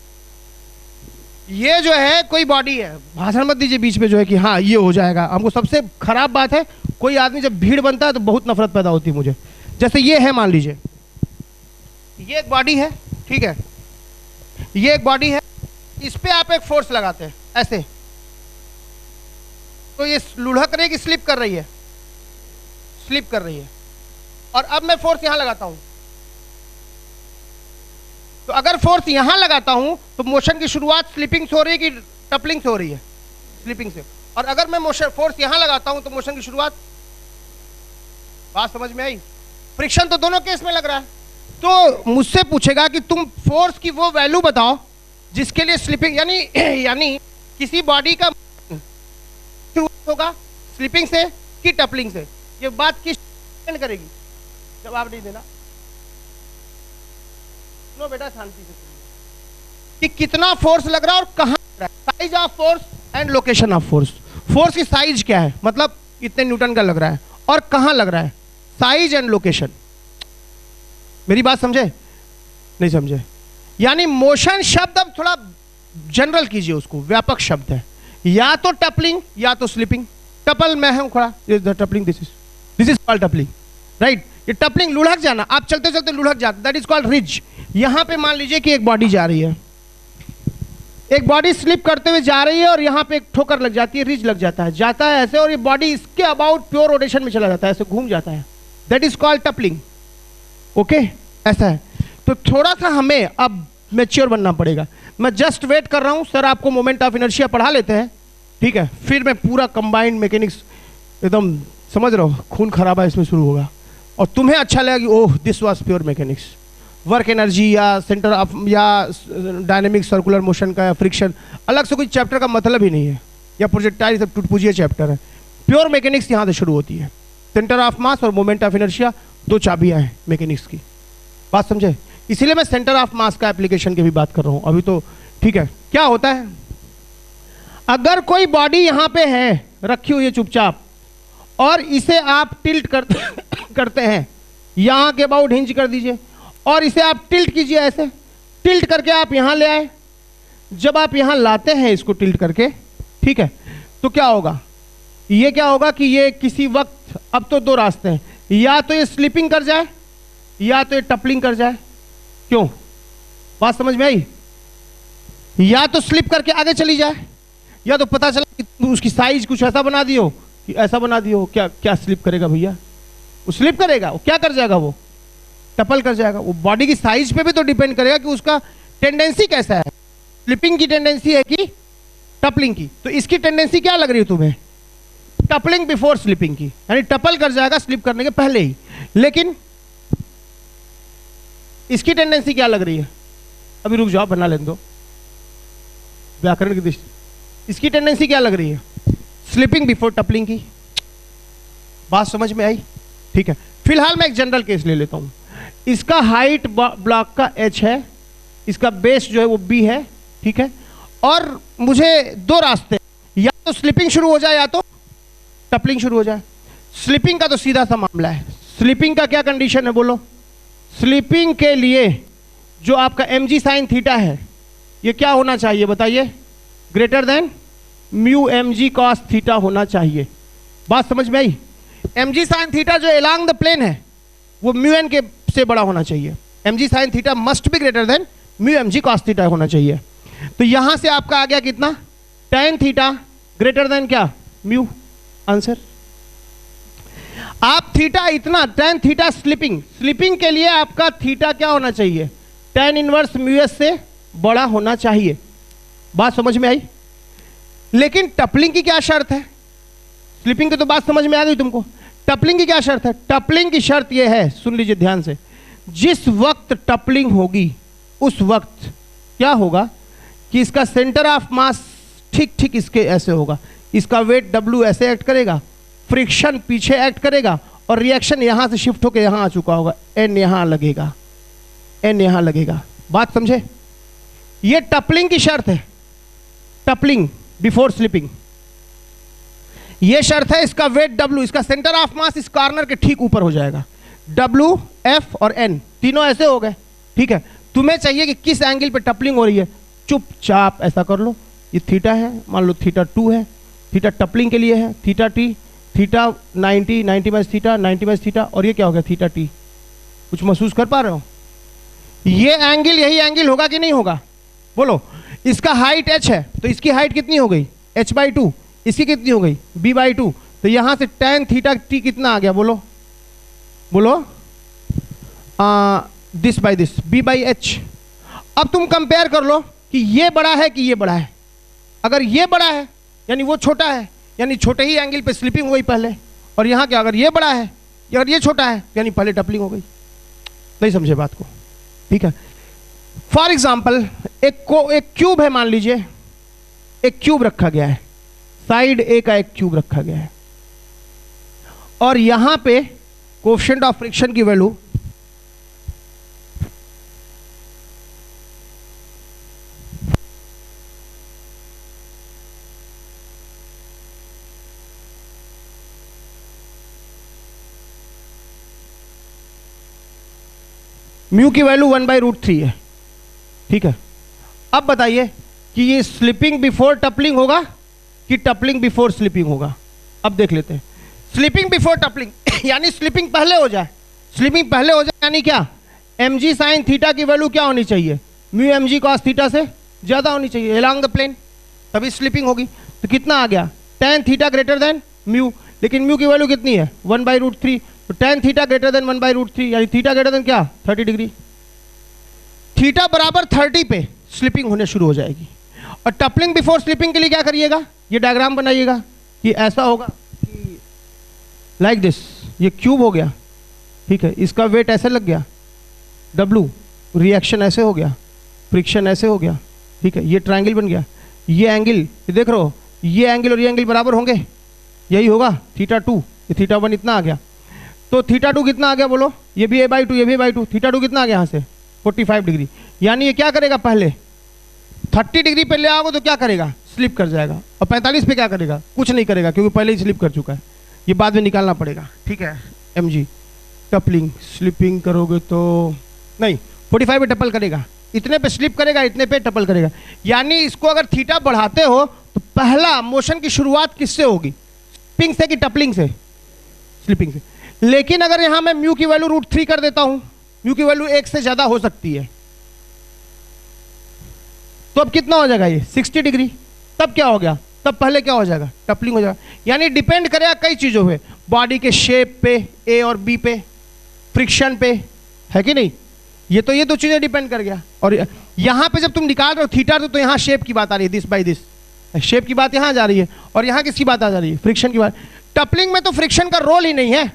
S1: ये जो है कोई बॉडी है, भाषण मत दीजिए बीच में जो है कि हाँ ये हो जाएगा। हमको सबसे खराब बात है, कोई आदमी जब भीड़ बनता है तो बहुत नफरत पैदा होती है मुझे। जैसे ये है, मान लीजिए ये एक बॉडी है, ठीक है? ये एक बॉडी है, इस पे आप एक फोर्स लगाते हैं ऐसे, तो ये लुढ़क रही है कि स्लिप कर रही है? स्लिप कर रही है। और अब मैं फोर्स यहां लगाता हूं, तो अगर फोर्स यहां लगाता हूं तो मोशन की शुरुआत स्लिपिंग से हो रही है कि टपलिंग से हो रही है? स्लिपिंग से। और अगर मैं मोशन फोर्स यहां लगाता हूं तो मोशन की शुरुआत, बात समझ में आई? फ्रिक्शन तो दोनों केस में लग रहा है। तो मुझसे पूछेगा कि तुम फोर्स की वो वैल्यू बताओ जिसके लिए स्लिपिंग यानी किसी बॉडी का होगा स्लिपिंग से कि टपलिंग से। ये बात किस डिपेंड करेगी? जवाब नहीं देना, नो बेटा शांति से, कि कितना फोर्स लग रहा है और कहां लग रहा है। Size of force and location of force. Force की साइज क्या है, मतलब कितने न्यूटन का लग रहा है और कहां लग रहा है, साइज एंड लोकेशन। मेरी बात समझे? नहीं समझे? यानी मोशन शब्द अब थोड़ा जनरल कीजिए उसको, व्यापक शब्द है। या तो टपलिंग या तो स्लिपिंग। टपल में हूं खड़ा, टपलिंग, दिस इज कॉल्ड टपलिंग, राइट? ये टपलिंग, लुढ़क जाना, आप चलते चलते लुढ़क जाते, दैट इज कॉल्ड रिज। यहां पे मान लीजिए कि एक बॉडी जा रही है, एक बॉडी स्लिप करते हुए जा रही है और यहां पे एक ठोकर लग जाती है, रिज लग जाता है ऐसे, और ये बॉडी इसके अबाउट प्योर रोटेशन में चला जाता है, ऐसे घूम जाता है, दैट इज कॉल्ड टपलिंग। ओके, ऐसा है। तो थोड़ा सा हमें अब मैच्योर बनना पड़ेगा। मैं जस्ट वेट कर रहा हूं, सर आपको मोमेंट ऑफ इनर्शिया पढ़ा लेते हैं, ठीक है? फिर मैं पूरा कंबाइंड मैकेनिक्स एकदम समझ रहे हो, खून खराबा इसमें शुरू होगा और तुम्हें अच्छा लगेगा कि oh this was pure mechanics. Work energy या सेंटर ऑफ या डायनेमिक सर्कुलर मोशन का या फ्रिक्शन अलग से कोई चैप्टर का मतलब ही नहीं है, या प्रोजेक्टाइल सब टूटपूजिया चैप्टर है। प्योर मैकेनिक्स यहाँ से शुरू होती है। सेंटर ऑफ मास और मोमेंट ऑफ इनर्शिया दो चाबियाँ हैं मैकेनिक्स की, बात समझे? इसीलिए मैं सेंटर ऑफ मास का एप्लीकेशन की भी बात कर रहा हूँ अभी तो, ठीक है? क्या होता है अगर कोई बॉडी यहाँ पे है रखी हुई है चुपचाप और इसे आप टिल्ट करते हैं, यहाँ के अबाउट हिंज कर दीजिए और इसे आप टिल्ट कीजिए, ऐसे टिल्ट करके आप यहाँ ले आए। जब आप यहाँ लाते हैं इसको टिल्ट करके, ठीक है, तो क्या होगा? ये क्या होगा कि ये किसी वक्त, अब तो दो रास्ते हैं, या तो ये स्लिपिंग कर जाए या तो ये टपलिंग कर जाए। क्यों? बात समझ में आई? या तो स्लिप करके आगे चली जाए या तो पता चला कि उसकी साइज कुछ ऐसा बना दियो कि ऐसा बना दियो। क्या क्या स्लिप करेगा भैया? वो स्लिप करेगा, वो क्या कर जाएगा? वो टपल कर जाएगा। वो बॉडी की साइज पे भी तो डिपेंड करेगा कि उसका टेंडेंसी कैसा है, स्लिपिंग की टेंडेंसी है कि टपलिंग की। तो इसकी टेंडेंसी क्या लग रही है तुम्हें? टपलिंग बिफोर स्लिपिंग की, यानी टपल कर जाएगा स्लिप करने के पहले ही। लेकिन इसकी टेंडेंसी क्या लग रही है? अभी रुक जाओ, बना लेने दो व्याकरण की दृष्टि। इसकी टेंडेंसी क्या लग रही है? स्लिपिंग बिफोर टपलिंग की। बात समझ में आई? ठीक है, फिलहाल मैं एक जनरल केस ले लेता हूं। इसका हाइट ब्लॉक का h है, इसका बेस जो है वो b है, ठीक है, और मुझे दो रास्ते, या तो स्लिपिंग शुरू हो जाए या तो टपलिंग शुरू हो जाए। स्लिपिंग का तो सीधा सा मामला है। स्लिपिंग का क्या कंडीशन है बोलो? स्लिपिंग के लिए जो आपका mg साइन थीटा है ये क्या होना चाहिए बताइए? Greater than mu mg cos theta होना चाहिए। बात समझ में आई? mg साइन थीटा जो अलोंग द प्लेन है वो म्यू एन के से बड़ा होना चाहिए। mg sine theta must be greater than mu mg cos theta होना चाहिए। तो यहां से आपका आ गया कितना? tan थीटा ग्रेटर देन क्या? म्यू। आंसर। आप थीटा इतना, tan थीटा स्लिपिंग के लिए आपका थीटा क्या होना चाहिए? tan इनवर्स म्यू एस से बड़ा होना चाहिए। बात समझ में आई? लेकिन टपलिंग की क्या शर्त है? स्लिपिंग की तो बात समझ में आ गई तुमको। टपलिंग की क्या शर्त है? टपलिंग की शर्त यह है, सुन लीजिए ध्यान से, जिस वक्त टपलिंग होगी उस वक्त क्या होगा कि इसका सेंटर ऑफ मास ठीक इसके ऐसे होगा, इसका वेट W ऐसे एक्ट करेगा, फ्रिक्शन पीछे एक्ट करेगा और रिएक्शन यहां से शिफ्ट होकर यहां आ चुका होगा, N यहां लगेगा, N यहां लगेगा। बात समझे? ये टपलिंग की शर्त है, टपलिंग बिफोर स्लिपिंग। ये शर्त है, इसका वेट W, इसका सेंटर ऑफ मास इस कॉर्नर के ठीक ऊपर हो जाएगा। W, F और N तीनों ऐसे हो गए, ठीक है। तुम्हें चाहिए कि किस एंगल पे टपलिंग हो रही है, चुपचाप ऐसा कर लो। ये थीटा है, मान लो थीटा 2 है, थीटा टपलिंग के लिए है, theta T, theta 90 minus theta, 90 minus theta, और ये क्या हो गया? Theta T। कुछ महसूस कर पा रहे हो? ये एंगल यही एंगल होगा कि नहीं होगा? बोलो। इसका हाइट h है तो इसकी हाइट कितनी हो गई? h/2। इसकी कितनी हो गई? b/2। तो यहां से tan थीटा t कितना आ गया? बोलो बोलो। This by this, b/h। अब तुम कंपेयर कर लो कि ये बड़ा है कि ये बड़ा है। अगर ये बड़ा है यानी वो छोटा है, यानी छोटे ही एंगल पे स्लिपिंग हो गई पहले। और यहां क्या, अगर ये बड़ा है अगर ये छोटा है यानी पहले टपलिंग हो गई। नहीं समझे बात को? ठीक है। फॉर एग्जाम्पल एक क्यूब है, मान लीजिए एक क्यूब रखा गया है, साइड ए का एक क्यूब रखा गया है और यहां पे कोएफिशिएंट ऑफ फ्रिक्शन की वैल्यू म्यू की वैल्यू 1/√3 है, ठीक है। अब बताइए कि ये स्लिपिंग बिफोर टपलिंग होगा कि टपलिंग बिफोर स्लिपिंग होगा? अब देख लेते हैं। स्लिपिंग बिफोर टपलिंग यानी स्लिपिंग पहले हो जाए। स्लिपिंग पहले हो जाए यानी क्या? mg साइन थीटा की वैल्यू क्या होनी चाहिए? म्यू mg कॉस थीटा से ज्यादा होनी चाहिए अलोंग द प्लेन, तभी स्लिपिंग होगी। तो कितना आ गया? tan theta greater than mu. लेकिन म्यू की वैल्यू कितनी है? 1/√3। तो tan थीटा ग्रेटर देन 1/√3 यानी थीटा ग्रेटर देन क्या? 30 डिग्री। थीटा बराबर 30 पे स्लिपिंग होने शुरू हो जाएगी। और टपलिंग बिफोर स्लिपिंग के लिए क्या करिएगा? ये डायग्राम बनाइएगा कि ऐसा होगा कि लाइक दिस, ये क्यूब हो गया, ठीक है, इसका वेट ऐसे लग गया W, रिएक्शन ऐसे हो गया, फ्रिक्शन ऐसे हो गया, ठीक है, ये ट्रायंगल बन गया, ये एंगल, ये देख रहे हो, ये एंगल और ये एंगल बराबर होंगे, यही होगा θ2, ये θ1 इतना आ गया, तो θ2 कितना आ गया बोलो, ये भी a/2, ये भी a/2, θ2 कितना आ गया यहाँ से 45 डिग्री। यानी ये क्या करेगा, पहले 30 डिग्री पे ले आओगे तो क्या करेगा, स्लिप कर जाएगा, और 45 पे क्या करेगा, कुछ नहीं करेगा क्योंकि पहले ही स्लिप कर चुका है, ये बाद में निकालना पड़ेगा, ठीक है। mg टपलिंग, स्लिपिंग करोगे तो नहीं, 45 पे टपल करेगा, इतने पे स्लिप करेगा, इतने पे टपल करेगा। यानी इसको अगर थीटा बढ़ाते हो तो पहला मोशन की शुरुआत किससे होगी, स्लिपिंग से कि टपलिंग से, स्लिपिंग से। लेकिन अगर यहां मैं म्यू की वैल्यू √3 कर देता हूं, म्यू की वैल्यू 1 से ज्यादा हो सकती है, तो अब कितना हो जाएगा, ये 60 डिग्री, तब क्या हो गया, तब पहले क्या हो जाएगा, टपलिंग हो जाएगा। यानी डिपेंड करेगा कई चीजों पे, बॉडी के शेप पे, ए और बी पे, फ्रिक्शन पे, है कि नहीं, ये तो ये दो चीजें डिपेंड कर गया। और यहां पे जब तुम निकाल रहे हो थीटा तो यहां शेप की बात आ रही है, दिस बाय दिस, शेप की बात यहां जा रही है, और यहां किसकी बात आ जा रही है, फ्रिक्शन की बात। टपलिंग में तो फ्रिक्शन का रोल ही नहीं है,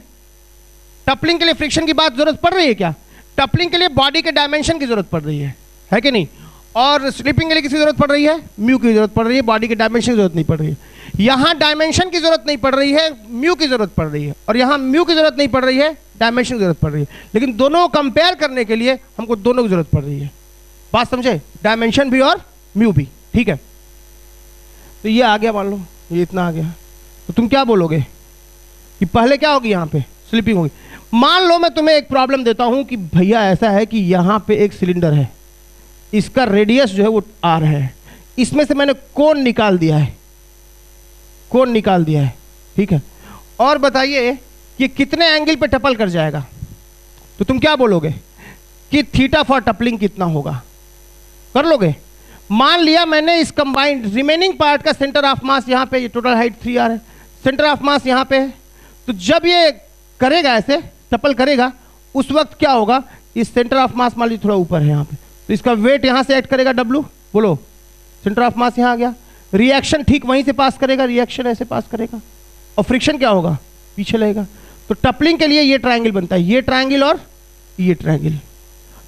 S1: टपलिंग के लिए फ्रिक्शन की बात जरूरत पड़ रही है क्या, टपलिंग के लिए बॉडी के डायमेंशन की जरूरत पड़ रही है कि नहीं, और स्लिपिंग के लिए किसकी जरूरत पड़ रही है, म्यू की जरूरत पड़ रही है, बॉडी के डायमेंशन की जरूरत नहीं पड़ रही है। यहां डायमेंशन की जरूरत नहीं पड़ रही है, म्यू की जरूरत पड़ रही है, और यहां म्यू की जरूरत नहीं पड़ रही है, डायमेंशन की जरूरत पड़ रही है। लेकिन दोनों कंपेयर करने के लिए हमको दोनों की जरूरत पड़ रही है, बात समझे, डायमेंशन भी और म्यू भी, ठीक है। तो ये आ गया, मान लो ये इतना आ गया, तो तुम क्या बोलोगे कि पहले क्या होगी, यहां पे स्लिपिंग होगी। मान लो मैं तुम्हें एक प्रॉब्लम देता हूं कि भैया ऐसा है कि यहां पे एक सिलेंडर है, इसका रेडियस जो है वो R है, इसमें से मैंने कोण निकाल दिया है, कोण निकाल दिया है, ठीक है, और बताइए कि कितने एंगल पे टपल कर जाएगा, तो तुम क्या बोलोगे कि थीटा फॉर टपलिंग कितना होगा, कर लोगे। मान लिया मैंने इस कंबाइंड रिमेनिंग पार्ट का सेंटर ऑफ मास यहां पे, ये टोटल हाइट 3r है, सेंटर ऑफ मास यहां पे है, तो जब ये करेगा ऐसे टपल करेगा, उस वक्त क्या होगा, इस सेंटर ऑफ मास मान लीजिए थोड़ा ऊपर है यहाँ पे, तो इसका वेट यहां से एक्ट करेगा W, बोलो, सेंटर ऑफ मास यहां आ गया, रिएक्शन ठीक वहीं से पास करेगा, रिएक्शन ऐसे पास करेगा, और फ्रिक्शन क्या होगा, पीछे लगेगा। तो टपलिंग के लिए ये ट्रायंगल बनता है, ये ट्रायंगल और ये ट्रायंगल।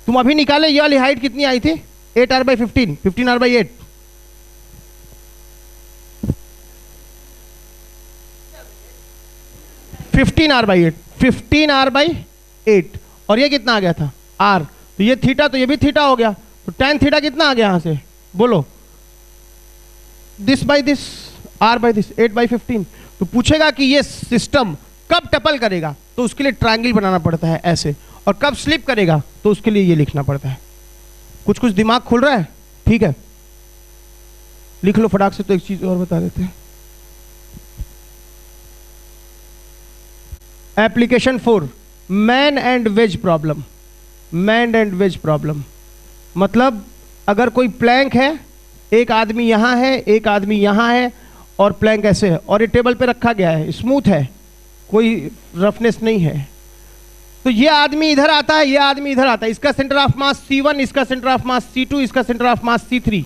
S1: तुम अभी निकाले ये वाली हाइट कितनी आई थी, 8r/15, 15r/8, fifteen R by eight, और ये कितना आ गया था R, तो ये थीटा, तो ये भी थीटा हो गया, तो tan थीटा कितना आ गया यहां से, बोलो, this by this, R by this, 8/15। तो पूछेगा कि ये सिस्टम कब टपल करेगा, तो उसके लिए ट्रायंगल बनाना पड़ता है ऐसे, और कब स्लिप करेगा तो उसके लिए ये लिखना पड़ता है। कुछ कुछ दिमाग खुल रहा है, ठीक है, लिख लो फटाक से। तो एक चीज और बता देते हैं, application 4, man and wedge problem. Man and wedge problem मतलब अगर कोई प्लैंक है, एक आदमी यहां है, एक आदमी यहां है, और प्लैंक ऐसे है, और ये टेबल पे रखा गया है, स्मूथ है, कोई रफनेस नहीं है, तो ये आदमी इधर आता है, ये आदमी इधर आता है, इसका सेंटर ऑफ मास C1, इसका सेंटर ऑफ मास C2, इसका centre of mass C3,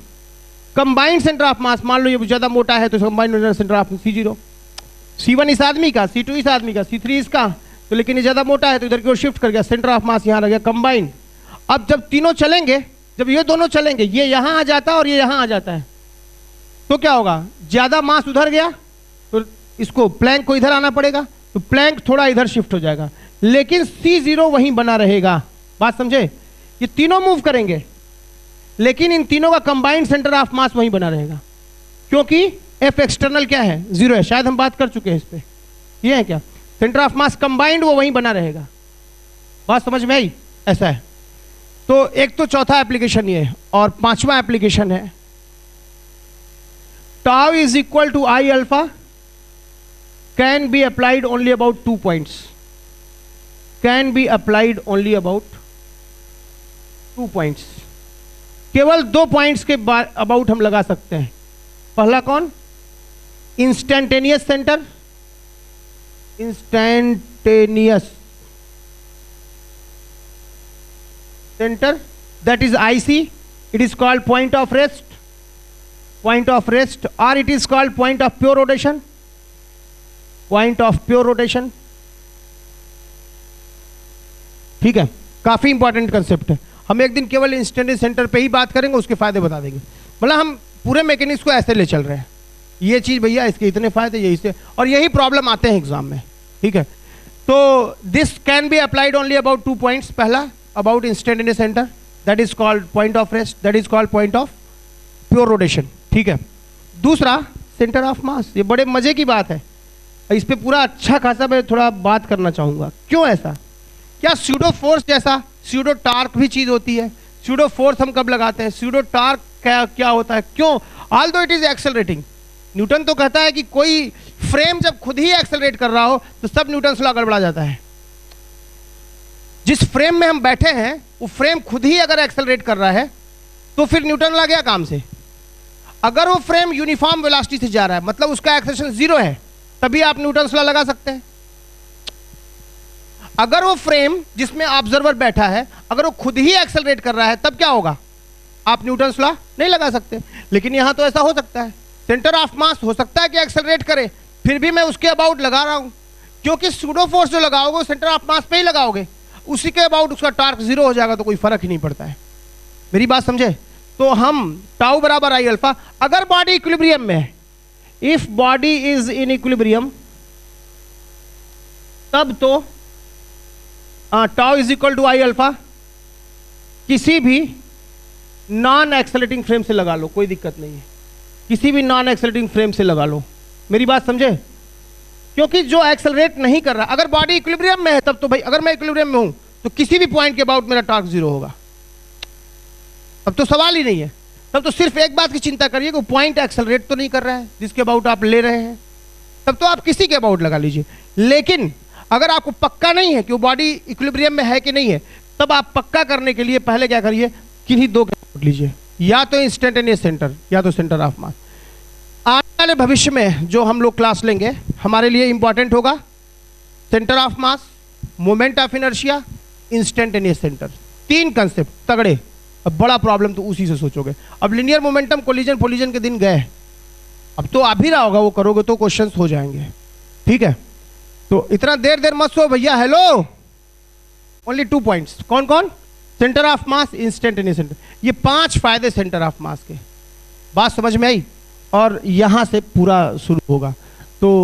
S1: combined centre of मास, मान लो ये ज्यादा मोटा है तो combined centre of C0, C1 इस आदमी का, C2 इस आदमी का, C3 इसका, तो लेकिन ये ज्यादा मोटा है तो इधर की ओर शिफ्ट कर गया, सेंटर ऑफ मास यहां रह गया, कंबाइंड। अब जब तीनों चलेंगे, जब ये दोनों चलेंगे, ये यहां आ जाता है और ये यहां आ जाता है, तो क्या होगा, ज्यादा मास उधर गया तो इसको प्लैंक को इधर आना पड़ेगा, तो प्लैंक थोड़ा इधर शिफ्ट हो जाएगा, लेकिन C0 वहीं बना रहेगा। बात समझे, ये तीनों मूव करेंगे लेकिन इन तीनों का कंबाइंड सेंटर ऑफ मास वहीं बना रहेगा, क्योंकि F एक्सटर्नल क्या है, 0 है, शायद हम बात कर चुके हैं इस पे, ये है क्या, सेंटर ऑफ मास कंबाइंड वो वहीं बना रहेगा। बात समझ में आई, ऐसा है। तो एक तो चौथा एप्लीकेशन ये है, और पांचवा एप्लीकेशन है tau is equal to I alpha can be applied only about 2 points, can be applied only about 2 points, केवल 2 पॉइंट्स के अबाउट हम लगा सकते हैं। पहला कौन, instantaneous centre, instantaneous centre, that is IC, it is called point of rest, point of rest, or it is called point of pure rotation, point of pure rotation, ठीक है, काफी इंपॉर्टेंट कंसेप्ट है। हम एक दिन केवल इंस्टेंटेनियस सेंटर पे ही बात करेंगे, उसके फायदे बता देंगे। मतलब हम पूरे मैकेनिक्स को ऐसे ले चल रहे हैं, ये चीज भैया इसके इतने फायदे, यही से, और यही प्रॉब्लम आते हैं एग्जाम में। ठीक है, तो this can be applied only about 2 points. पहला about instantaneous centre, that is called point of rest, that is called point of pure rotation. ठीक है, दूसरा सेंटर ऑफ मास, ये बड़े मजे की बात है, इस पे पूरा अच्छा खासा मैं थोड़ा बात करना चाहूंगा। क्यों ऐसा? क्या स्यूडो फोर्स जैसा स्यूडो टार्क भी चीज होती है? स्यूडो फोर्स हम कब लगाते हैं? स्यूडो टार्क क्या होता है? क्यों? Although it is accelerating, Newton तो कहता है कि कोई फ्रेम जब खुद ही एक्सेलरेट कर रहा हो तो सब न्यूटन लॉ गड़बड़ा जाता है। जिस फ्रेम में हम बैठे हैं वो फ्रेम खुद ही अगर एक्सेलरेट कर रहा है तो फिर न्यूटन लॉ गया काम से। अगर वो फ्रेम यूनिफॉर्म वेलोसिटी से जा रहा है, मतलब उसका एक्सेलरेशन 0 है, तभी आप न्यूटन लॉ लगा सकते हैं। अगर वो फ्रेम जिसमें ऑब्जर्वर बैठा है अगर वो खुद ही एक्सेलरेट कर रहा है, तब क्या होगा? आप न्यूटन लॉ नहीं लगा सकते। लेकिन यहां तो ऐसा हो सकता है, सेंटर ऑफ मास हो सकता है कि एक्सेलरेट करे, फिर भी मैं उसके अबाउट लगा रहा हूं, क्योंकि सूडो फोर्स जो लगाओगे सेंटर ऑफ मास पे ही लगाओगे, उसी के अबाउट उसका टॉर्क 0 हो जाएगा, तो कोई फर्क ही नहीं पड़ता है। मेरी बात समझे? तो हम टाउ बराबर आई अल्फा, अगर बॉडी इक्विलिब्रियम में है, if body is in equilibrium, तब तो tau is equal to I alpha किसी भी नॉन एक्सेलरेटिंग फ्रेम से लगा लो, कोई दिक्कत नहीं है, किसी भी नॉन एक्सेलरेटिंग फ्रेम से लगा लो। मेरी बात समझे? क्योंकि जो एक्सेलरेट नहीं कर रहा, अगर बॉडी इक्विलिब्रियम में है तब तो भाई, अगर मैं इक्विलिब्रियम में हूं तो किसी भी पॉइंट के अबाउट मेरा टॉर्क 0 होगा, तब तो सवाल ही नहीं है। तब तो सिर्फ एक बात की चिंता करिए कि पॉइंट एक्सेलरेट तो नहीं कर रहा है जिसके अबाउट आप ले रहे हैं, तब तो आप किसी के अबाउट लगा लीजिए। लेकिन अगर आपको पक्का नहीं है कि वो बॉडी इक्विलिब्रियम में है कि नहीं है, तब आप पक्का करने के लिए पहले क्या करिए, किन्हीं दो के अबाउट लीजिए, या तो इंस्टेंटेनियस सेंटर या तो सेंटर ऑफ मास। आने वाले भविष्य में जो हम लोग क्लास लेंगे हमारे लिए इंपॉर्टेंट होगा centre of mass, moment of inertia, instantaneous centre, 3 concept तगड़े। अब बड़ा प्रॉब्लम तो उसी से सोचोगे। अब लिनियर मोमेंटम कोलिजन फोलिजन के दिन गए, अब तो आ भी रहा होगा, वो करोगे तो क्वेश्चंस हो जाएंगे। ठीक है, तो इतना देर मत सो भैया। Hello, only 2 points. कौन कौन? Centre of mass, instantaneous centre, ये 5 फायदे सेंटर ऑफ मास के। बात समझ में आई? और यहां से पूरा शुरू होगा।